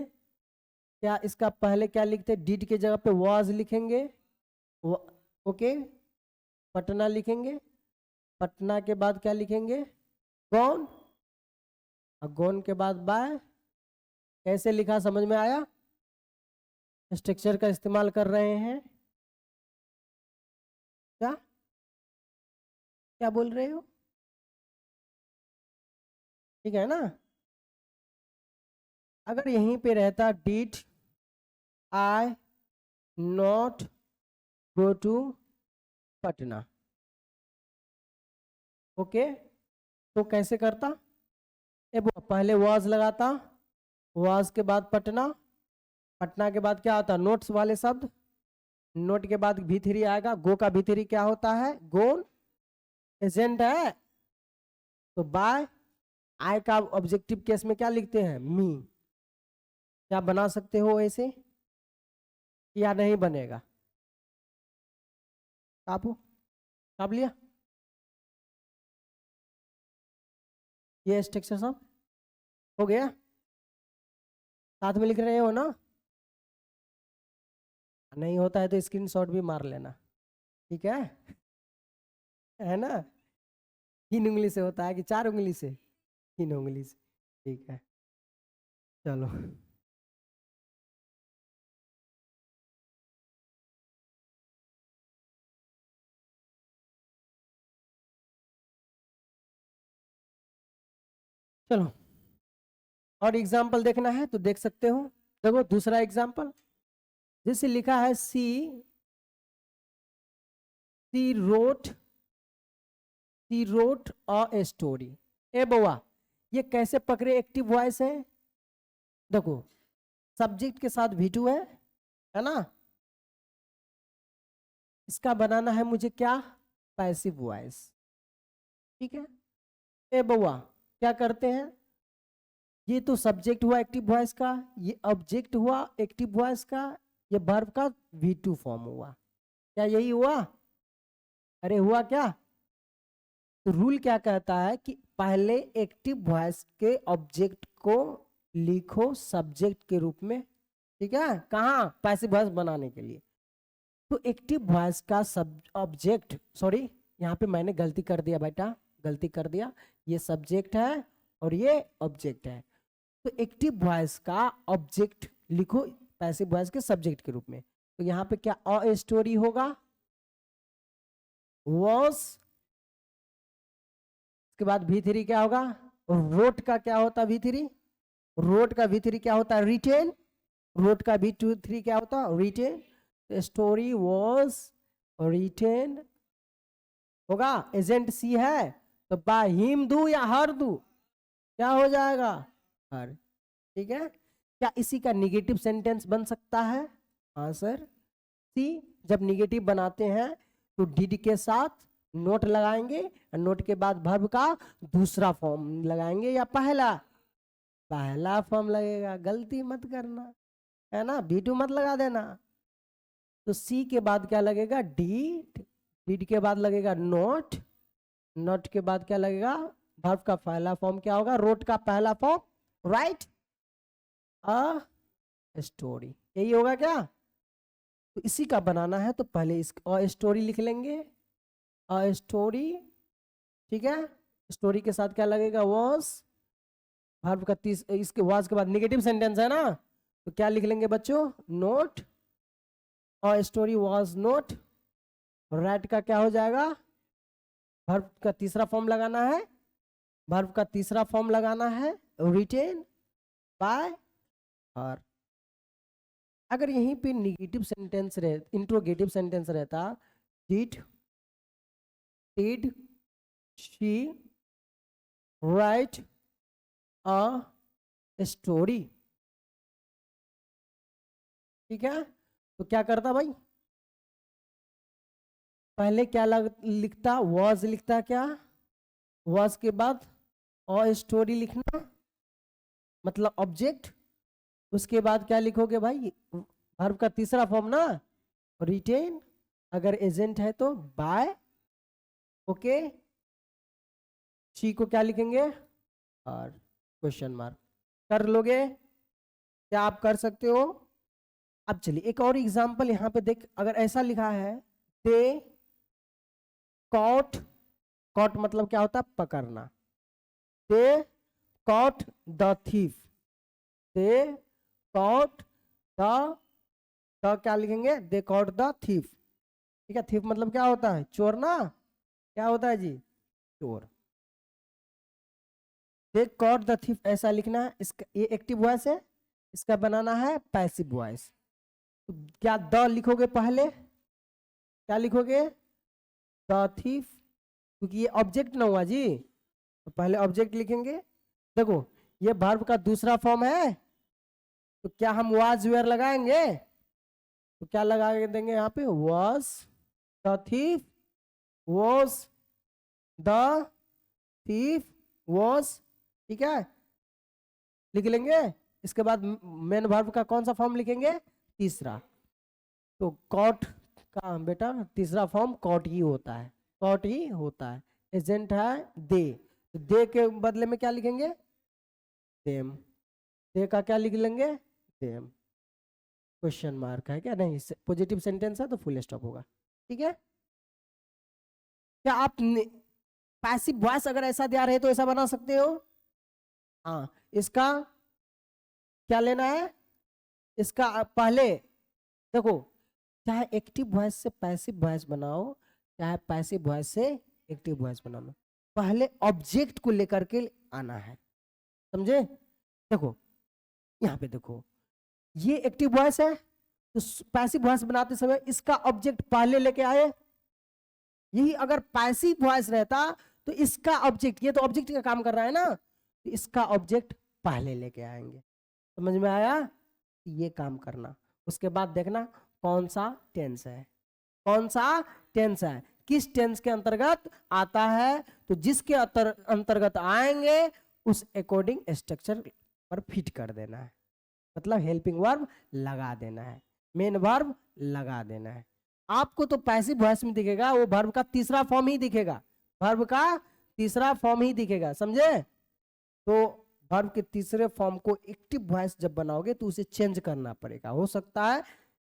क्या इसका पहले क्या लिखते? डिड के जगह पे वॉज लिखेंगे। ओके, पटना लिखेंगे। पटना के बाद क्या लिखेंगे? गॉन, और गॉन के बाद बाय। कैसे लिखा, समझ में आया? स्ट्रक्चर का इस्तेमाल कर रहे हैं। क्या क्या बोल रहे हो? ठीक है ना? अगर यहीं पे रहता did I not go to Patna, okay, तो कैसे करता? पहले वॉज लगाता, वॉज के बाद पटना, पटना के बाद क्या आता? नोट्स वाले शब्द, नोट के बाद भी3 आएगा। गो का भी3 क्या होता है? गोन, एजेंट है, तो बाय। आई का ऑब्जेक्टिव केस में क्या लिखते हैं? मी। क्या बना सकते हो ऐसे या नहीं बनेगा? काबू काब लिया ये स्ट्रक्चर सब हो गया? साथ में लिख रहे हो ना? नहीं होता है तो स्क्रीनशॉट भी मार लेना। ठीक है ना? 3 उंगली से होता है कि 4 उंगली से? 3 उंगली से। ठीक है, चलो। चलो, और एग्जाम्पल देखना है तो देख सकते हो। देखो दूसरा एग्जाम्पल, जैसे लिखा है सी रोट अ स्टोरी। ए बउआ, ये कैसे पकड़े? एक्टिव वॉइस है। देखो, सब्जेक्ट के साथ भी2 है ना? इसका बनाना है मुझे क्या? Passive voice. ठीक है, ए बउआ क्या करते हैं? ये तो सब्जेक्ट हुआ एक्टिव वॉइस का, ये ऑब्जेक्ट हुआ एक्टिव वॉइस का, ये वर्ब का V2 फॉर्म हुआ। क्या यही हुआ? अरे हुआ क्या? तो रूल क्या कहता है कि पहले एक्टिव वॉइस के ऑब्जेक्ट को लिखो सब्जेक्ट के रूप में। ठीक है, कहाँ? पैसिव वॉइस बनाने के लिए। तो एक्टिव वॉइस का सब ऑब्जेक्ट, सॉरी यहाँ पे मैंने गलती कर दिया बेटा, गलती कर दिया। ये सब्जेक्ट है और ये ऑब्जेक्ट है, तो एक्टिव वॉइस का ऑब्जेक्ट लिखो पैसिव वॉइस के सब्जेक्ट के रूप में। तो यहाँ पे क्या अ स्टोरी होगा? वॉज, उसके बाद भी3 क्या होगा? रोट का क्या होता है? भी3 रोट का भी3 क्या होता है? रिटेन। रोट का भी3 क्या होता है? रिटेन। स्टोरी वॉज रिटेन होगा। एजेंट सी है तो बाय हिम दू या हर दू, क्या हो जाएगा? हर। ठीक है, क्या इसी का निगेटिव सेंटेंस बन सकता है? हाँ सर। सी, जब निगेटिव बनाते हैं तो डिड के साथ नोट लगाएंगे, नोट के बाद वर्ब का दूसरा फॉर्म लगाएंगे या पहला फॉर्म लगेगा। गलती मत करना, है ना? भी2 मत लगा देना। तो सी के बाद क्या लगेगा, डीड, डीड के बाद लगेगा नोट, नोट के बाद क्या लगेगा, वर्ब का पहला फॉर्म क्या होगा, रोट का पहला फॉर्म राइट अ स्टोरी, यही होगा क्या। तो इसी का बनाना है तो पहले इस स्टोरी लिख लेंगे, अ स्टोरी, ठीक है। स्टोरी के साथ क्या लगेगा, वॉज, वर्ब का इसके वाज के बाद नेगेटिव सेंटेंस है ना, तो क्या लिख लेंगे बच्चों, नोट, और स्टोरी वाज नोट, राइट का क्या हो जाएगा, वर्ब का तीसरा फॉर्म लगाना है, वर्ब का तीसरा फॉर्म लगाना है रिटेन बाय, और अगर यहीं पे नेगेटिव सेंटेंस रहे, इंट्रोगेटिव सेंटेंस रहता, did she write a story, ठीक है। तो क्या करता भाई, पहले क्या लिखता, वॉज लिखता, क्या वॉज के बाद और स्टोरी लिखना, मतलब ऑब्जेक्ट, उसके बाद क्या लिखोगे भाई, वर्ब का तीसरा फॉर्म ना, रिटेन, अगर एजेंट है तो बाय, ओके, शी को क्या लिखेंगे, और क्वेश्चन मार्क, कर लोगे, क्या आप कर सकते हो। अब चलिए एक और एग्जांपल यहाँ पे देख, अगर ऐसा लिखा है, दे कॉट, कॉट मतलब क्या होता है, पकड़ना, they caught the thief, they caught the क्या लिखेंगे, दे कॉट द थीफ, ठीक है। थीफ मतलब क्या होता है, चोर ना, क्या होता है जी, चोर। दे कॉट द थीफ ऐसा लिखना है, इसका ये एक्टिव वॉइस है, इसका बनाना है पैसिव वॉइस। तो क्या द लिखोगे पहले, क्या लिखोगे, द थीफ, क्योंकि ये ऑब्जेक्ट ना हुआ जी, तो पहले ऑब्जेक्ट लिखेंगे। देखो ये वर्ब का दूसरा फॉर्म है, तो क्या हम वाज वेयर लगाएंगे, तो क्या लगा देंगे यहाँ पे, was the thief, was the thief was, ठीक है, लिख लेंगे। इसके बाद मेन वर्ब का कौन सा फॉर्म लिखेंगे, तीसरा, तो कॉट का बेटा तीसरा फॉर्म कॉट ही होता है, कॉट ही होता है, एजेंट है दे, तो दे के बदले में क्या लिखेंगे, देम, दे का क्या लिख लेंगे, देम, क्वेश्चन मार्क है क्या, नहीं पॉजिटिव सेंटेंस है तो फुल स्टॉप होगा, ठीक है। क्या आप पैसिव वॉइस अगर ऐसा दिया रहे तो ऐसा बना सकते हो, हाँ, इसका क्या लेना है, इसका पहले देखो, चाहे एक्टिव वॉइस से पैसिव वॉइस बनाओ, चाहे पैसिव वॉइस से एक्टिव वॉइस बनाओ, पहले ऑब्जेक्ट को लेकर के आना है, समझे। देखो यहाँ पे देखो, ये एक्टिव वॉइस है, तो पैसिव वॉइस बनाते समय इसका ऑब्जेक्ट पहले लेके आए, यही अगर पैसिव वॉइस रहता तो इसका ऑब्जेक्ट, ये तो ऑब्जेक्ट का काम कर रहा है ना, तो इसका ऑब्जेक्ट पहले लेके आएंगे, समझ में आया, ये काम करना। उसके बाद देखना कौन सा टेंस है, कौन सा टेंस है, किस टेंस के अंतर्गत आता है, तो जिसके अंतर्गत आएंगे उस अकॉर्डिंग स्ट्रक्चर पर फिट कर देना है, मतलब हेल्पिंग वर्ब लगा देना है, मेन वर्ब लगा देना है। आपको तो पैसिव वॉइस में दिखेगा, वो वर्ब का तीसरा फॉर्म ही दिखेगा, वर्ब का तीसरा फॉर्म ही दिखेगा, समझे। तो वर्ब के तीसरे फॉर्म को एक्टिव वॉइस जब बनाओगे तो उसे चेंज करना पड़ेगा, हो सकता है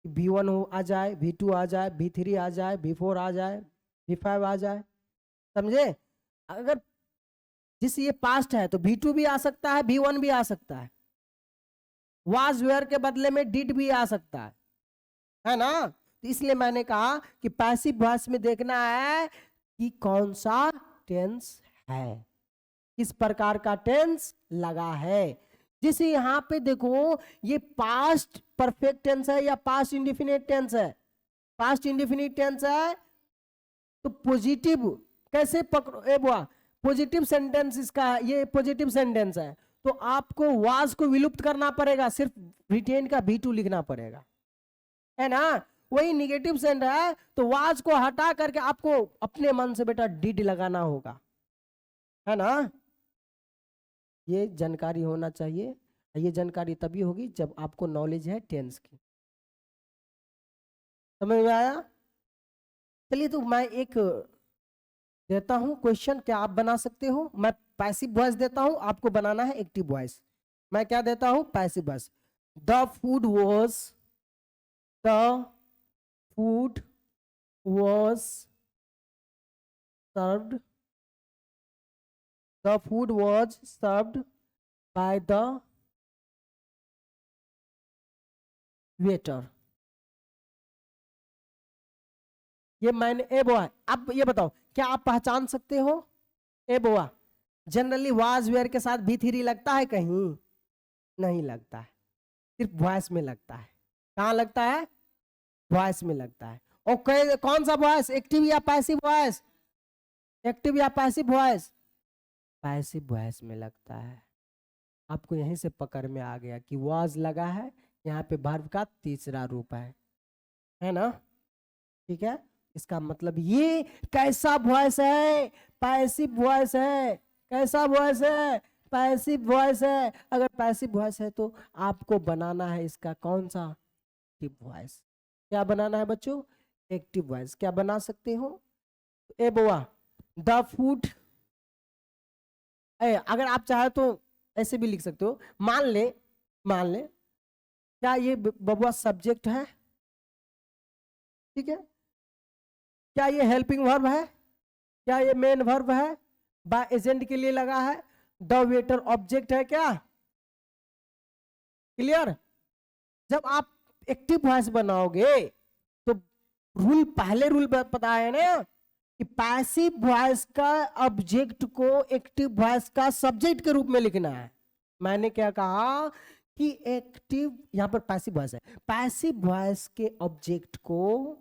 V1 आ जाए, V2 आ जाए, V3 आ जाए, V4 आ जाए, V5 आ जाए, समझे। अगर जिस ये पास्ट है तो V2 भी आ सकता है, V1 भी आ सकता है, वाज वेयर के बदले में डिड भी आ सकता है ना। तो इसलिए मैंने कहा कि पैसिव वॉइस में देखना है कि कौन सा टेंस है, किस प्रकार का टेंस लगा है। जैसे यहाँ पे देखो ये पास्ट परफेक्ट टेंस है या पास्ट इंडेफिनिट टेंस है, पास्ट इंडेफिनिट टेंस है, तो पॉजिटिव कैसे पकड़ो, ए बुआ पॉजिटिव सेंटेंस इसका, ये पॉजिटिव सेंटेंस है, तो आपको वाज को विलुप्त करना पड़ेगा, सिर्फ रिटेन का V2 लिखना पड़ेगा, है ना। वही निगेटिव सेंट है तो वाज को हटा करके आपको अपने मन से बेटा डिड लगाना होगा, है ना। ये जानकारी होना चाहिए, ये जानकारी तभी होगी जब आपको नॉलेज है टेंस की। समझ में आया? चलिए तो मैं एक देता हूं क्वेश्चन, क्या आप बना सकते हो? मैं पैसिव वॉइस देता हूं, आपको बनाना है एक्टिव वॉइस। मैं क्या देता हूं? Passive voice. The food was, the food was served, the food was served by the waiter. ये मैंने, ए बोआ, अब ये बताओ क्या आप पहचान सकते हो? ए बोआ, जनरली वाज वेयर के साथ भी थ्री लगता है कहीं? नहीं लगता है, सिर्फ वॉइस में लगता है। कहाँ लगता है? वॉइस में लगता है। और कौन सा वॉइस, एक्टिव या पैसिव वॉइस? एक्टिव या पैसिव वॉइस? पैसिव वॉइस में लगता है। आपको यहीं से पकड़ में आ गया कि वाज लगा है, यहाँ पे वर्ब का तीसरा रूप है ना? ठीक है, इसका मतलब ये कैसा वॉइस है? पैसिव वॉइस है। कैसा वॉइस है? पैसिव वॉइस है। अगर पैसिव वॉइस है तो आपको बनाना है इसका कौन सा? Active voice. क्या बनाना है बच्चों? Active voice. क्या बना सकते हो? ए बोआ, द फूड, अगर आप चाहे तो ऐसे भी लिख सकते हो। मान ले क्या ये बबुआ सब्जेक्ट है? ठीक है, क्या ये हेल्पिंग वर्ब है? क्या ये मेन वर्ब है? बाय एजेंट के लिए लगा है। द वेटर ऑब्जेक्ट है क्या? क्लियर? जब आप एक्टिव वॉइस बनाओगे तो पहले रूल पता है ना कि पैसिव वॉइस का ऑब्जेक्ट को एक्टिव वॉइस का सब्जेक्ट के रूप में लिखना है। मैंने क्या कहा कि एक्टिव, यहां पर पैसिव वॉइस है, पैसिव वॉइस के ऑब्जेक्ट को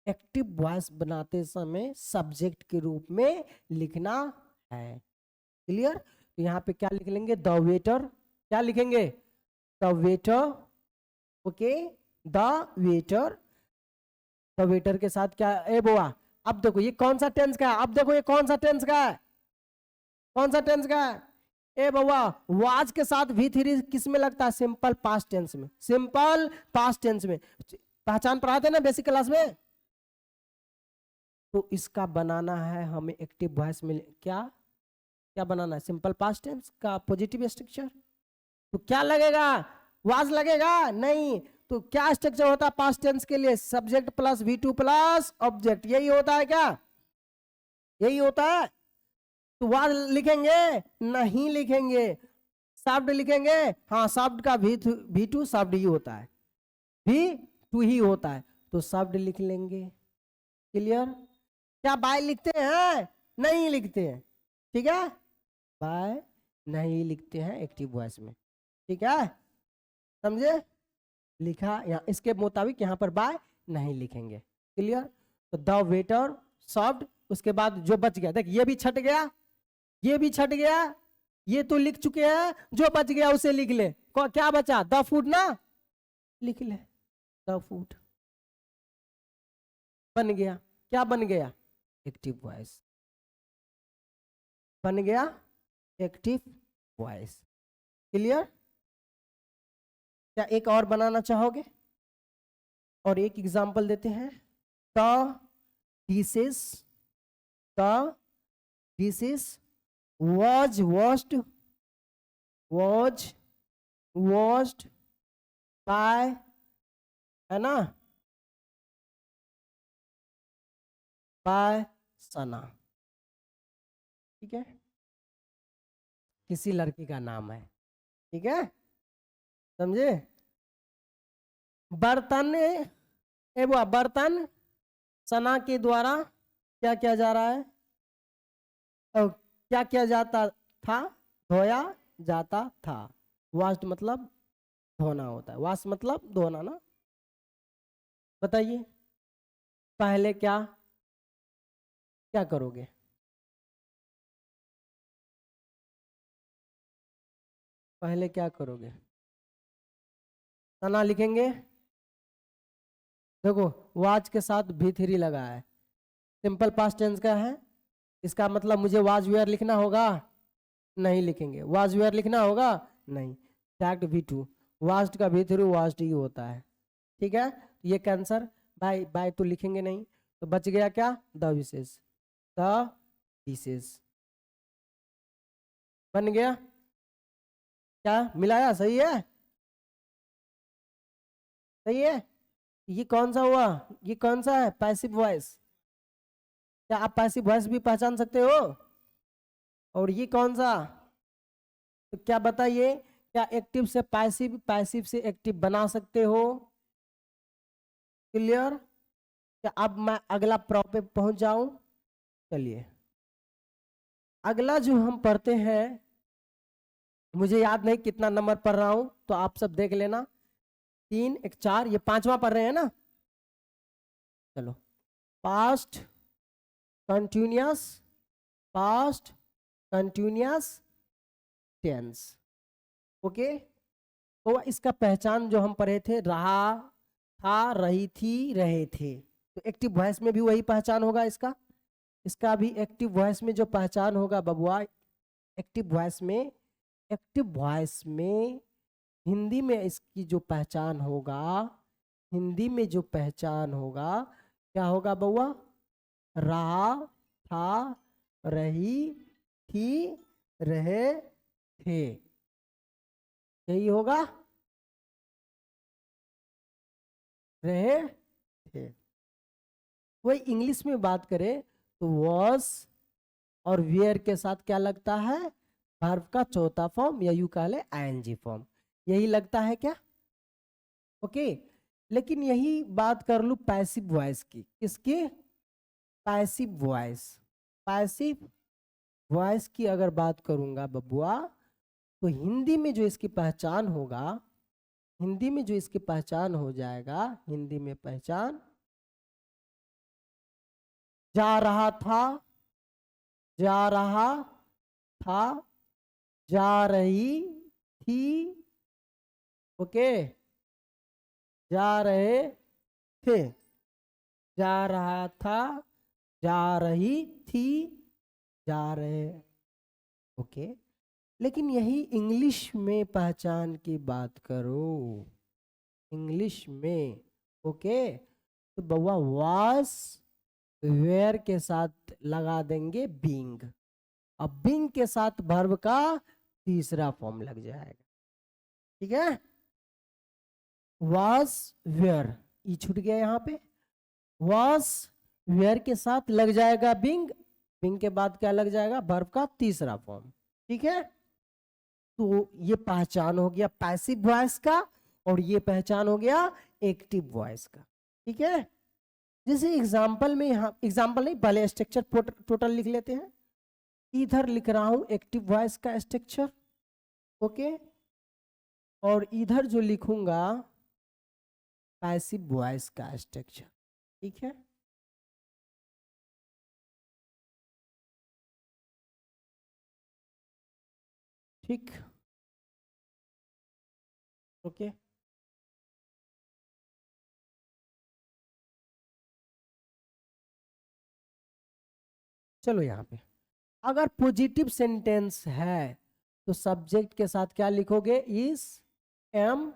एक्टिव वॉइस बनाते समय सब्जेक्ट के रूप में लिखना है। क्लियर? तो यहाँ पे क्या लिख लेंगे? The waiter. क्या लिखेंगे? The waiter. Okay, the waiter. The waiter के साथ क्या? ए बोआ, अब देखो ये कौन सा टेंस का है? अब देखो ये कौन सा टेंस का है? कौन सा टेंस का है? ए बउआ, वाज के साथ भी थ्री किस में लगता है? सिंपल पास्ट टेंस में। सिंपल पास्ट टेंस में पहचान पढ़ाते ना बेसिक क्लास में। तो इसका बनाना है हमें एक्टिव वॉइस में। क्या क्या बनाना है? सिंपल पास्ट टेंस का पॉजिटिव स्ट्रक्चर। तो क्या लगेगा? वाज लगेगा? नहीं। तो क्या स्ट्रक्चर होता है पास्ट टेंस के लिए? Subject plus V2 plus object. यही होता है क्या? यही होता है। तो वाज लिखेंगे? नहीं लिखेंगे। शब्द लिखेंगे? हाँ, शब्द का V2 शब्द ही होता है, V2 ही होता है, तो शब्द लिख लेंगे। क्लियर? क्या बाय लिखते हैं? नहीं लिखते हैं। ठीक है, बाय नहीं लिखते हैं एक्टिव वॉइस में। ठीक है, समझे? लिखा या इसके मुताबिक यहाँ पर बाय नहीं लिखेंगे। क्लियर? तो द वेटर सर्व्ड, उसके बाद जो बच गया, देख ये भी छट गया, ये भी छट गया, ये तो लिख चुके हैं, जो बच गया उसे लिख ले। क्या बचा? द फूड ना, लिख ले द फूड। बन गया। क्या बन गया? एक्टिव वॉइस बन गया, एक्टिव वॉइस। क्लियर? क्या एक और बनाना चाहोगे? और एक एग्जांपल देते हैं। The dishes, the dishes was washed by, है ना, by सना। ठीक है, किसी लड़की का नाम है। ठीक है, समझे? बर्तन, ए वो बर्तन सना के द्वारा क्या किया जा रहा है? क्या किया जाता था? धोया जाता था। वाश्ड मतलब धोना होता है। वाश मतलब धोना ना। बताइए पहले क्या क्या करोगे? पहले क्या करोगे? सना लिखेंगे। देखो वाज के साथ भी3 लगा है, सिंपल पास्ट टेंस का है, इसका मतलब मुझे वाज वेयर लिखना होगा? नहीं लिखेंगे। वाज वेयर लिखना होगा? नहीं। फैक्ट V2, वास्ट का V3 वास्ट ही होता है। ठीक है, ये कैंसर, बाय बाय तो लिखेंगे नहीं, तो बच गया क्या, द विशेष, द विशेष बन गया। क्या मिलाया, सही है, सही है। ये कौन सा हुआ, ये कौन सा है, पैसिव वॉइस। क्या आप पैसिव वॉइस भी पहचान सकते हो? और ये कौन सा, तो क्या बताइए, क्या एक्टिव से पैसिव, पैसिव से एक्टिव बना सकते हो? क्लियर? क्या अब मैं अगला प्रॉप पे पहुंच जाऊं? चलिए अगला जो हम पढ़ते हैं, मुझे याद नहीं कितना नंबर पढ़ रहा हूं, तो आप सब देख लेना, 3 1 4, ये 5वां पढ़ रहे हैं ना। चलो, past continuous, past continuous tense. Okay, तो इसका पहचान जो हम पढ़े थे, रहा था, रही थी, रहे थे, तो एक्टिव वॉइस में भी वही पहचान होगा इसका। इसका भी एक्टिव वॉइस में जो पहचान होगा बबुआ, एक्टिव वॉइस में, एक्टिव वॉइस में हिंदी में इसकी जो पहचान होगा, हिंदी में जो पहचान होगा, क्या होगा बबुआ, रहा था, रही थी, रहे थे, यही होगा, रहे थे। वही इंग्लिश में बात करें तो वॉज और वेयर के साथ क्या लगता है, वर्ब का चौथा फॉर्म, या यू कह ले आईएनजी फॉर्म, यही लगता है क्या। ओके, लेकिन यही बात कर लूं पैसिव वॉइस की, किसकी, पैसिव वॉइस, पैसिव वॉइस की अगर बात करूंगा बबुआ, तो हिंदी में जो इसकी पहचान होगा, हिंदी में जो इसकी पहचान हो जाएगा, हिंदी में पहचान, जा रहा था, जा रहा था, जा रही थी, ओके, जा रहे थे, जा रहा था, जा रही थी, जा रहे, ओके। लेकिन यही इंग्लिश में पहचान की बात करो, इंग्लिश में, ओके, तो बउआ वाज वेयर के साथ लगा देंगे बीइंग, अब बीइंग के साथ वर्ब का तीसरा फॉर्म लग जाएगा, ठीक है। वाज वेयर, ई छूट गया यहाँ पे, वाज वेयर के साथ लग जाएगा बीइंग, बीइंग के बाद क्या लग जाएगा, वर्ब का तीसरा फॉर्म, ठीक है। तो ये पहचान हो गया पैसिव वॉइस का, और ये पहचान हो गया एक्टिव वॉइस का, ठीक है। जैसे एग्जाम्पल में, यहाँ एग्जाम्पल नहीं, पहले स्ट्रक्चर टोटल लिख लेते हैं। इधर लिख रहा हूं एक्टिव वॉइस का स्ट्रक्चर, ओके, और इधर जो लिखूंगा पैसिव वॉइस का स्ट्रक्चर, ठीक है। ठीक, ओके, चलो यहाँ पे अगर पॉजिटिव सेंटेंस है तो सब्जेक्ट के साथ क्या लिखोगे, is, am,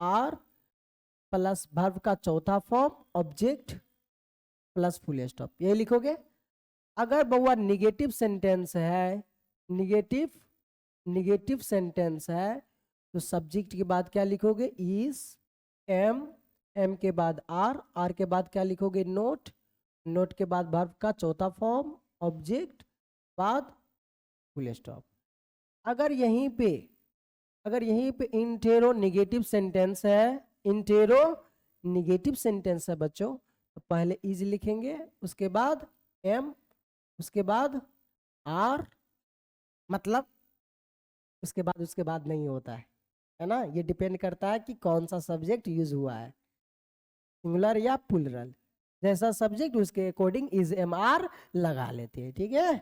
are plus verb का चौथा form, object plus full stop, यही लिखोगे। अगर बउआ निगेटिव सेंटेंस है, निगेटिव, निगेटिव सेंटेंस है, तो सब्जेक्ट के बाद क्या लिखोगे, इज, एम, एम के बाद आर, आर के बाद क्या लिखोगे, नोट, नोट के बाद वर्ब का चौथा फॉर्म, ऑब्जेक्ट, बाद फुल स्टॉप। अगर यहीं पे, अगर यहीं पे इंटेरो निगेटिव सेंटेंस है, इंटेरो निगेटिव सेंटेंस है बच्चों, तो पहले इज लिखेंगे, उसके बाद एम, उसके बाद आर, मतलब उसके बाद नहीं होता है ना, ये डिपेंड करता है कि कौन सा सब्जेक्ट यूज हुआ है, सिंगुलर या प्लूरल, जैसा सब्जेक्ट उसके अकॉर्डिंग इज एम आर लगा लेते हैं, ठीक है,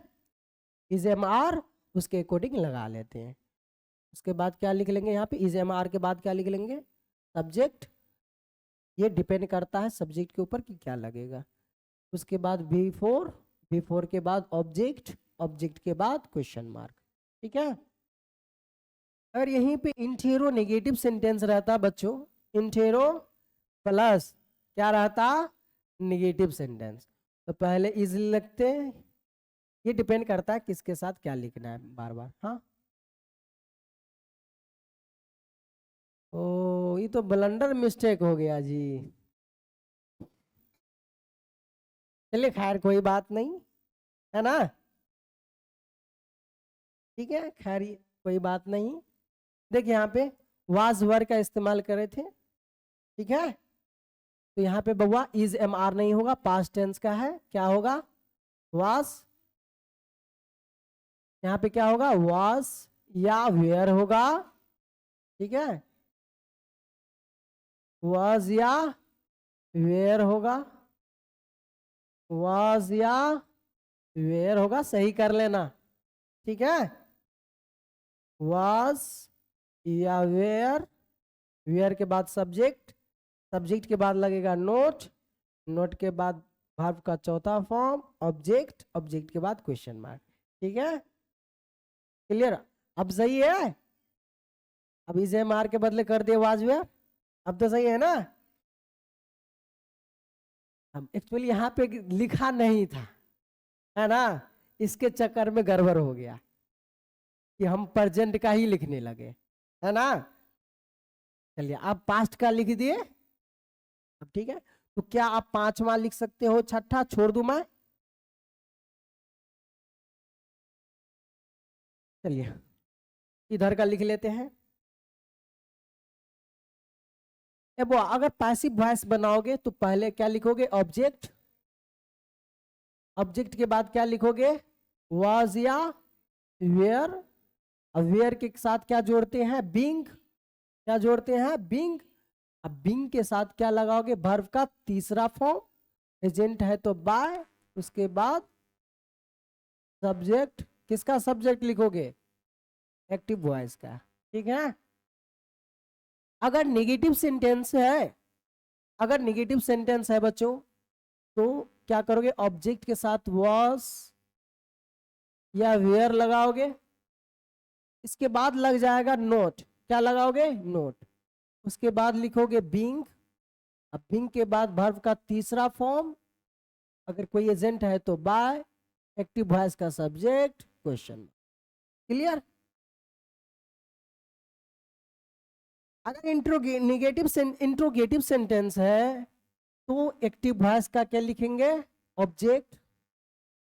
इज एम आर उसके अकॉर्डिंग लगा लेते हैं। उसके बाद क्या लिख लेंगे यहाँ पे, इज एम आर के बाद क्या लिख लेंगे, सब्जेक्ट, ये डिपेंड करता है सब्जेक्ट के ऊपर कि क्या लगेगा। उसके बाद बिफोर, बिफोर के बाद ऑब्जेक्ट, ऑब्जेक्ट के बाद क्वेश्चन मार्क, ठीक है। अगर यहीं पे इंटेरो नेगेटिव सेंटेंस रहता बच्चों, इंटेरो प्लस क्या रहता, निगेटिव सेंटेंस। तो पहले इजली लिखते हैं, ये डिपेंड करता है किसके साथ क्या लिखना है बार बार। हाँ, ओ ये तो ब्लंडर मिस्टेक हो गया जी। चलिए खैर कोई बात नहीं, है ना, ठीक है, खैर कोई बात नहीं। देखिए यहाँ पे वाज वर्ड का इस्तेमाल करे थे, ठीक है। तो यहाँ पे बउआ इज एम आर नहीं होगा, पास्ट टेंस का है, क्या होगा, वाज। यहाँ पे क्या होगा, वाज या वेयर होगा, ठीक है, वाज या वेयर होगा, वाज या वेयर होगा, सही कर लेना, ठीक है, वाज या वेयर, वेयर के बाद सब्जेक्ट, सब्जेक्ट के बाद लगेगा नोट, नोट के बाद वर्ब का चौथा फॉर्म ऑब्जेक्ट, ऑब्जेक्ट के बाद क्वेश्चन मार्क, ठीक है, क्लियर। अब सही है, अब इसे मार के बदले कर दिए वाज वेयर, अब तो सही है ना। हम एक्चुअली यहाँ पे लिखा नहीं था, है ना, इसके चक्कर में गड़बड़ हो गया कि हम प्रेजेंट का ही लिखने लगे, है ना। चलिए आप पास्ट का लिख दिए, अब ठीक है। तो क्या आप पांचवा लिख सकते हो, छठा छोड़ दूं मैं, चलिए इधर का लिख लेते हैं। अब वो अगर पैसिव वॉइस बनाओगे तो पहले क्या लिखोगे, ऑब्जेक्ट, ऑब्जेक्ट के बाद क्या लिखोगे, वाज या वेयर, अब वेयर के साथ क्या जोड़ते हैं, बिंग, क्या जोड़ते हैं, बिंग। अब बिंग के साथ क्या लगाओगे, वर्ब का तीसरा फॉर्म, एजेंट है तो बाय, उसके बाद सब्जेक्ट, किसका सब्जेक्ट लिखोगे, एक्टिव वॉइस का, ठीक है। अगर नेगेटिव सेंटेंस है, अगर नेगेटिव सेंटेंस है बच्चों, तो क्या करोगे, ऑब्जेक्ट के साथ वॉस या वेयर लगाओगे, इसके बाद लग जाएगा नोट, क्या लगाओगे, नोट, उसके बाद लिखोगे बिंग, अब बिंग के बाद वर्ब का तीसरा फॉर्म, अगर कोई एजेंट है तो बाय, एक्टिव वॉइस का सब्जेक्ट, क्वेश्चन, क्लियर। अगर इंट्रोगेटिव सेंटेंस है तो एक्टिव वॉइस का क्या लिखेंगे, ऑब्जेक्ट,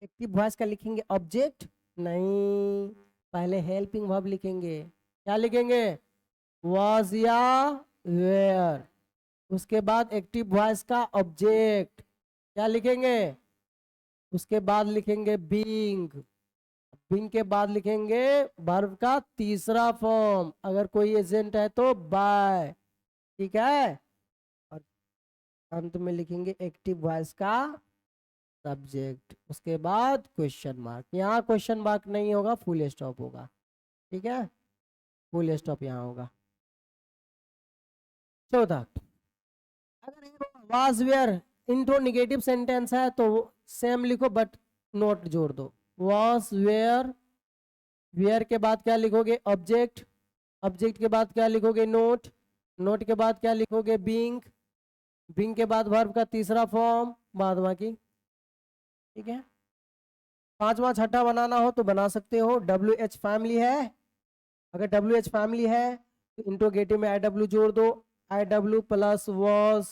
एक्टिव वॉइस का लिखेंगे ऑब्जेक्ट, नहीं, पहले हेल्पिंग वर्ब लिखेंगे, क्या लिखेंगे, वाज या वेयर, उसके बाद एक्टिव वॉइस का ऑब्जेक्ट, क्या लिखेंगे, उसके बाद लिखेंगे बीइंग, बीइंग के बाद लिखेंगे वर्ब का तीसरा फॉर्म, अगर कोई एजेंट है तो बाय, ठीक है, और अंत में लिखेंगे एक्टिव वॉइस का सब्जेक्ट, उसके बाद क्वेश्चन मार्क, यहाँ क्वेश्चन मार्क नहीं होगा, फुल स्टॉप होगा, ठीक है, फुल स्टॉप यहाँ होगा। चौथा, अगर was were intro negative sentence है तो सेम लिखो बट नोट जोड़ दो, वाज वेयर, वेयर के बाद क्या लिखोगे, ऑब्जेक्ट, ऑब्जेक्ट के बाद क्या लिखोगे, नोट, नोट के बाद क्या लिखोगे, बीइंग, बीइंग के बाद वर्ब का तीसरा फॉर्म, बाद बाकी, ठीक है। पांचवा छठा बनाना हो तो बना सकते हो, डब्ल्यू एच फैमिली है, अगर डब्ल्यू एच फैमिली है तो इंट्रोगेटिव में आई डब्ल्यू जोड़ दो, आई डब्ल्यू प्लस वॉज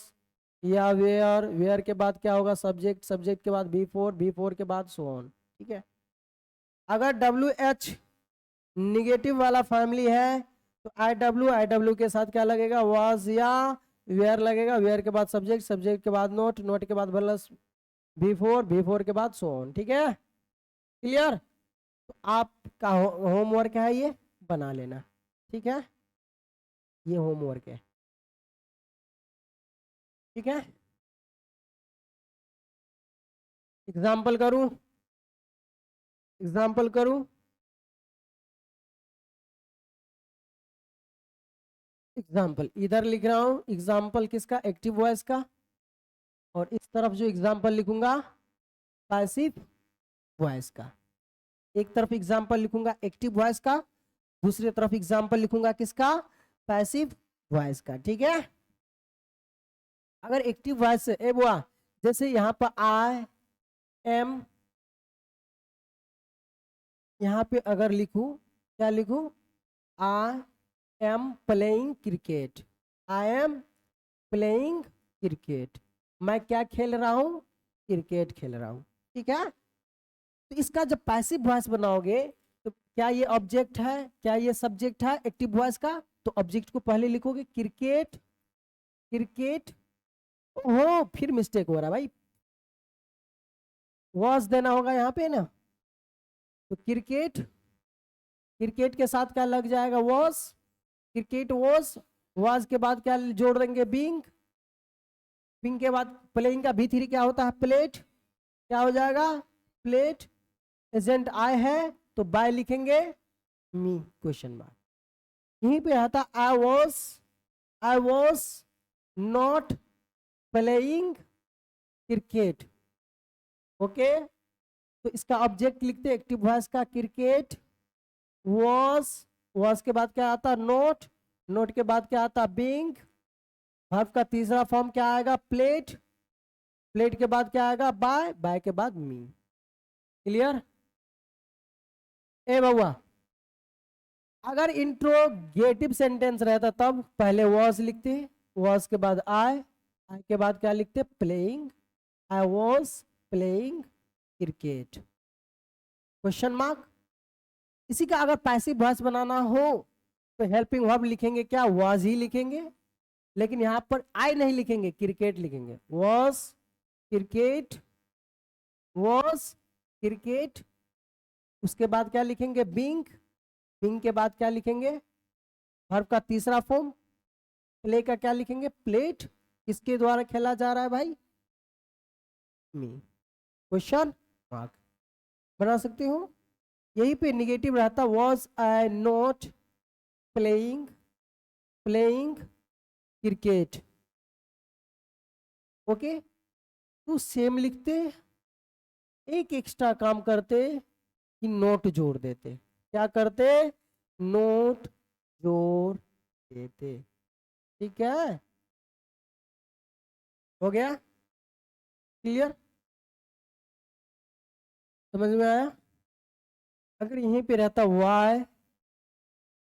या वेयर, वेयर के बाद क्या होगा, सब्जेक्ट, सब्जेक्ट के बाद बी फोर, बी फोर के बाद सो ऑन, ठीक है। अगर डब्ल्यू एच निगेटिव वाला फैमिली है तो आई डब्ल्यू के साथ क्या लगेगा, वाज या वेयर लगेगा, वेयर के बाद सब्जेक्ट, सब्जेक्ट के बाद नोट, नोट के बाद plus B four, B four के बाद सो ऑन, ठीक है, क्लियर। तो आपका होमवर्क है ये, बना लेना, ठीक है, ये होमवर्क है, ठीक है। एग्जाम्पल करूं, एग्जाम्पल करूं, एग्जाम्पल इधर लिख रहा हूं, एग्जाम्पल किसका, एक्टिव वॉइस का, और इस तरफ जो एग्जाम्पल लिखूंगा पैसिव वॉइस का, एक तरफ एग्जाम्पल लिखूंगा एक्टिव वॉइस का, दूसरी तरफ एग्जाम्पल लिखूंगा किसका, पैसिव वॉइस का, ठीक है। अगर एक्टिव वॉइस से ए बुआ, जैसे यहाँ पर आई एम, यहाँ पे अगर लिखूं, क्या लिखूं, I am playing cricket, I am playing cricket, मैं क्या खेल रहा हूँ, क्रिकेट खेल रहा हूँ, ठीक है। तो इसका जब पैसिव वॉइस बनाओगे तो क्या ये ऑब्जेक्ट है, क्या ये सब्जेक्ट है एक्टिव वॉइस का, तो ऑब्जेक्ट को पहले लिखोगे क्रिकेट, क्रिकेट, हो फिर मिस्टेक हो रहा है भाई, वॉज देना होगा यहाँ पे ना, तो क्रिकेट, क्रिकेट के साथ क्या लग जाएगा, वॉज, क्रिकेट वॉज के बाद क्या जोड़ देंगे, बीइंग, बीइंग के बाद प्लेइंग का भी3 क्या होता है, प्लेट, क्या हो जाएगा, प्लेट, एजेंट आई है तो बाय लिखेंगे, मी क्वेश्चन मार्क, यहीं पे आता I was not playing cricket, okay. तो इसका ऑब्जेक्ट लिखते एक्टिव वॉइस का क्रिकेट, वॉज के बाद क्या आता, नोट, नोट के बाद क्या आता, बीइंग, वर्ब का तीसरा फॉर्म क्या आएगा, प्लेट, प्लेट के बाद क्या आएगा, बाय, बाय के बाद मी, क्लियर। ए बउआ, अगर इंट्रोगेटिव सेंटेंस रहता तब पहले वॉज लिखते, वॉज के बाद आई के बाद क्या लिखते, playing, I was playing cricket, question mark. इसी का अगर पैसिव वॉइस बनाना हो तो हेल्पिंग वर्ब लिखेंगे क्या, वॉज ही लिखेंगे, लेकिन यहां पर आई नहीं लिखेंगे, क्रिकेट लिखेंगे, वॉज क्रिकेट, वॉज क्रिकेट, उसके बाद क्या लिखेंगे, बीइंग, बीइंग के बाद क्या लिखेंगे, वर्ब का तीसरा फॉर्म, प्ले का क्या लिखेंगे, प्लेट, किसके द्वारा खेला जा रहा है भाई, मी, क्वेश्चन मार्क, बना सकते हो। यहीं पे निगेटिव रहता, was I not playing, playing cricket, okay. तो सेम लिखते, एक एक्स्ट्रा काम करते कि नोट जोड़ देते, क्या करते, नोट जोड़ देते, ठीक है, हो गया, क्लियर, समझ में आया। अगर यहीं पे रहता why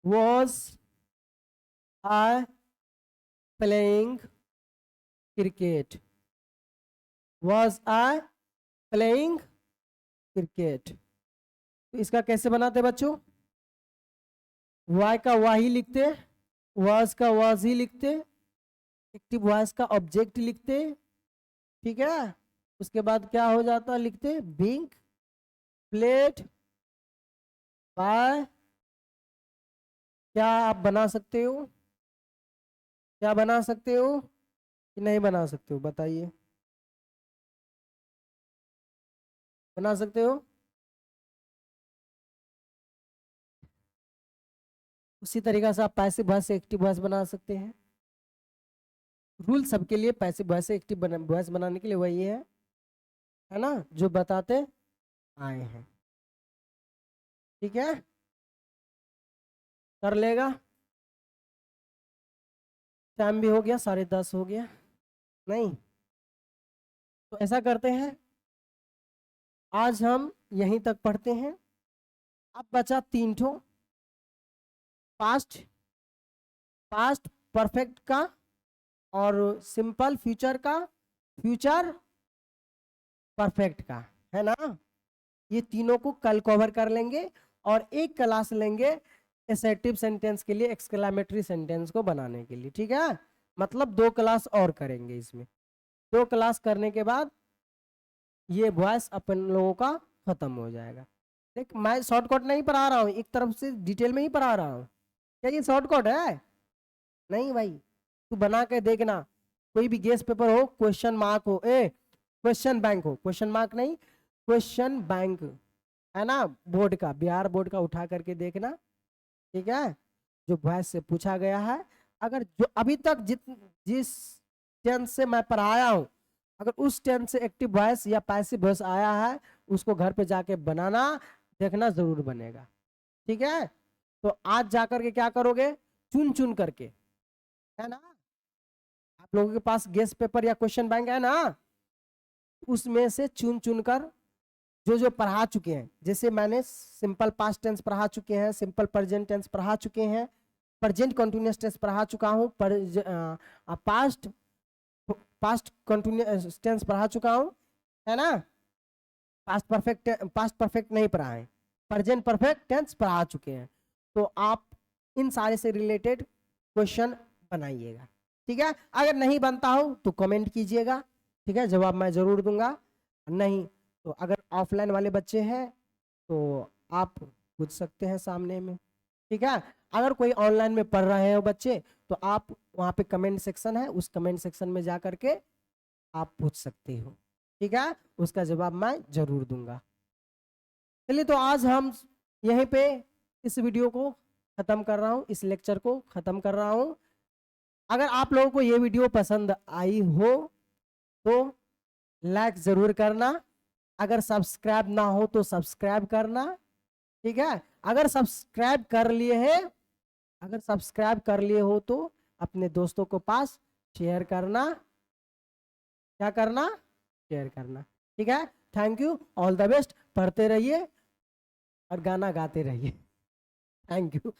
was I playing cricket, was I playing cricket, तो इसका कैसे बनाते बच्चों, वाई का वाही लिखते, वॉज का वॉज ही लिखते, एक्टिव वॉइस का ऑब्जेक्ट लिखते, ठीक है, उसके बाद क्या हो जाता, लिखते बीइंग, प्लेट, बाय, क्या आप बना सकते हो, क्या बना सकते हो कि नहीं बना सकते हो, बताइए, बना सकते हो। उसी तरीका से आप पैसिव वॉइस से एक्टिव वॉइस बना सकते हैं, रूल सबके लिए पैसिव वॉइस से एक्टिव वॉइस बनाने के लिए वही है ना, जो बताते आए हैं, ठीक है, कर लेगा, टाइम भी हो गया, 10:30 हो गया, नहीं तो ऐसा करते हैं, आज हम यहीं तक पढ़ते हैं। अब बचा 3 ठो, पास्ट, पास्ट परफेक्ट का, और सिंपल फ्यूचर का, फ्यूचर परफेक्ट का, है ना। ये तीनों को कल कवर कर लेंगे, और एक क्लास लेंगे एसर्टिव सेंटेंस के लिए, एक्सक्लेमेटरी सेंटेंस को बनाने के लिए, ठीक है, मतलब 2 क्लास और करेंगे इसमें, 2 क्लास करने के बाद ये वॉइस अपन लोगों का खत्म हो जाएगा। देख मैं शॉर्टकट नहीं पढ़ा रहा हूँ, एक तरफ से डिटेल में ही पढ़ा रहा हूँ, क्या ये शॉर्टकट है, नहीं भाई, तू बना के देखना, कोई भी गेस्ट पेपर हो, क्वेश्चन मार्क हो, क्वेश्चन बैंक हो, क्वेश्चन मार्क नहीं, क्वेश्चन बैंक, है ना, बोर्ड का, बिहार बोर्ड का उठा करके देखना, ठीक है, जो वॉइस से पूछा गया है, अगर जो अभी तक जिस टेंस से मैं पढ़ाया हूँ, अगर उस टेंस से एक्टिव वॉइस या पैसिव वॉइस आया है, उसको घर पे जाके बनाना, देखना जरूर बनेगा, ठीक है। तो आज जाकर के क्या करोगे, चुन चुन करके, है ना, आप लोगों के पास गेस्ट पेपर या क्वेश्चन बैंक है ना, उसमें से चुन चुन कर जो जो पढ़ा चुके हैं, जैसे मैंने सिंपल पास्ट टेंस पढ़ा चुके हैं, सिंपल प्रेजेंट टेंस पढ़ा चुके हैं, प्रेजेंट कंटिन्यूअस टेंस पढ़ा चुका हूँ, पास्ट पास्ट कंटिन्यूअस टेंस पढ़ा चुका हूँ, है ना। पास्ट परफेक्ट नहीं पढ़ा है, प्रेजेंट परफेक्ट टेंस पढ़ा चुके हैं। तो आप इन सारे से रिलेटेड क्वेश्चन बनाइएगा, ठीक है। अगर नहीं बनता हो तो कमेंट कीजिएगा, ठीक है, जवाब मैं जरूर दूंगा। नहीं तो अगर ऑफलाइन वाले बच्चे हैं तो आप पूछ सकते हैं सामने में, ठीक है। अगर कोई ऑनलाइन में पढ़ रहे हो बच्चे तो आप वहाँ पे कमेंट सेक्शन है, उस कमेंट सेक्शन में जा करके आप पूछ सकते हो, ठीक है, उसका जवाब मैं जरूर दूंगा। चलिए तो आज हम यहीं पे इस वीडियो को खत्म कर रहा हूँ, इस लेक्चर को खत्म कर रहा हूँ। अगर आप लोगों को ये वीडियो पसंद आई हो तो लाइक जरूर करना, अगर सब्सक्राइब ना हो तो सब्सक्राइब करना, ठीक है। अगर सब्सक्राइब कर लिए हैं, अगर सब्सक्राइब कर लिए हो तो अपने दोस्तों को पास शेयर करना, क्या करना, शेयर करना, ठीक है। Thank you, all the best, पढ़ते रहिए और गाना गाते रहिए। Thank you.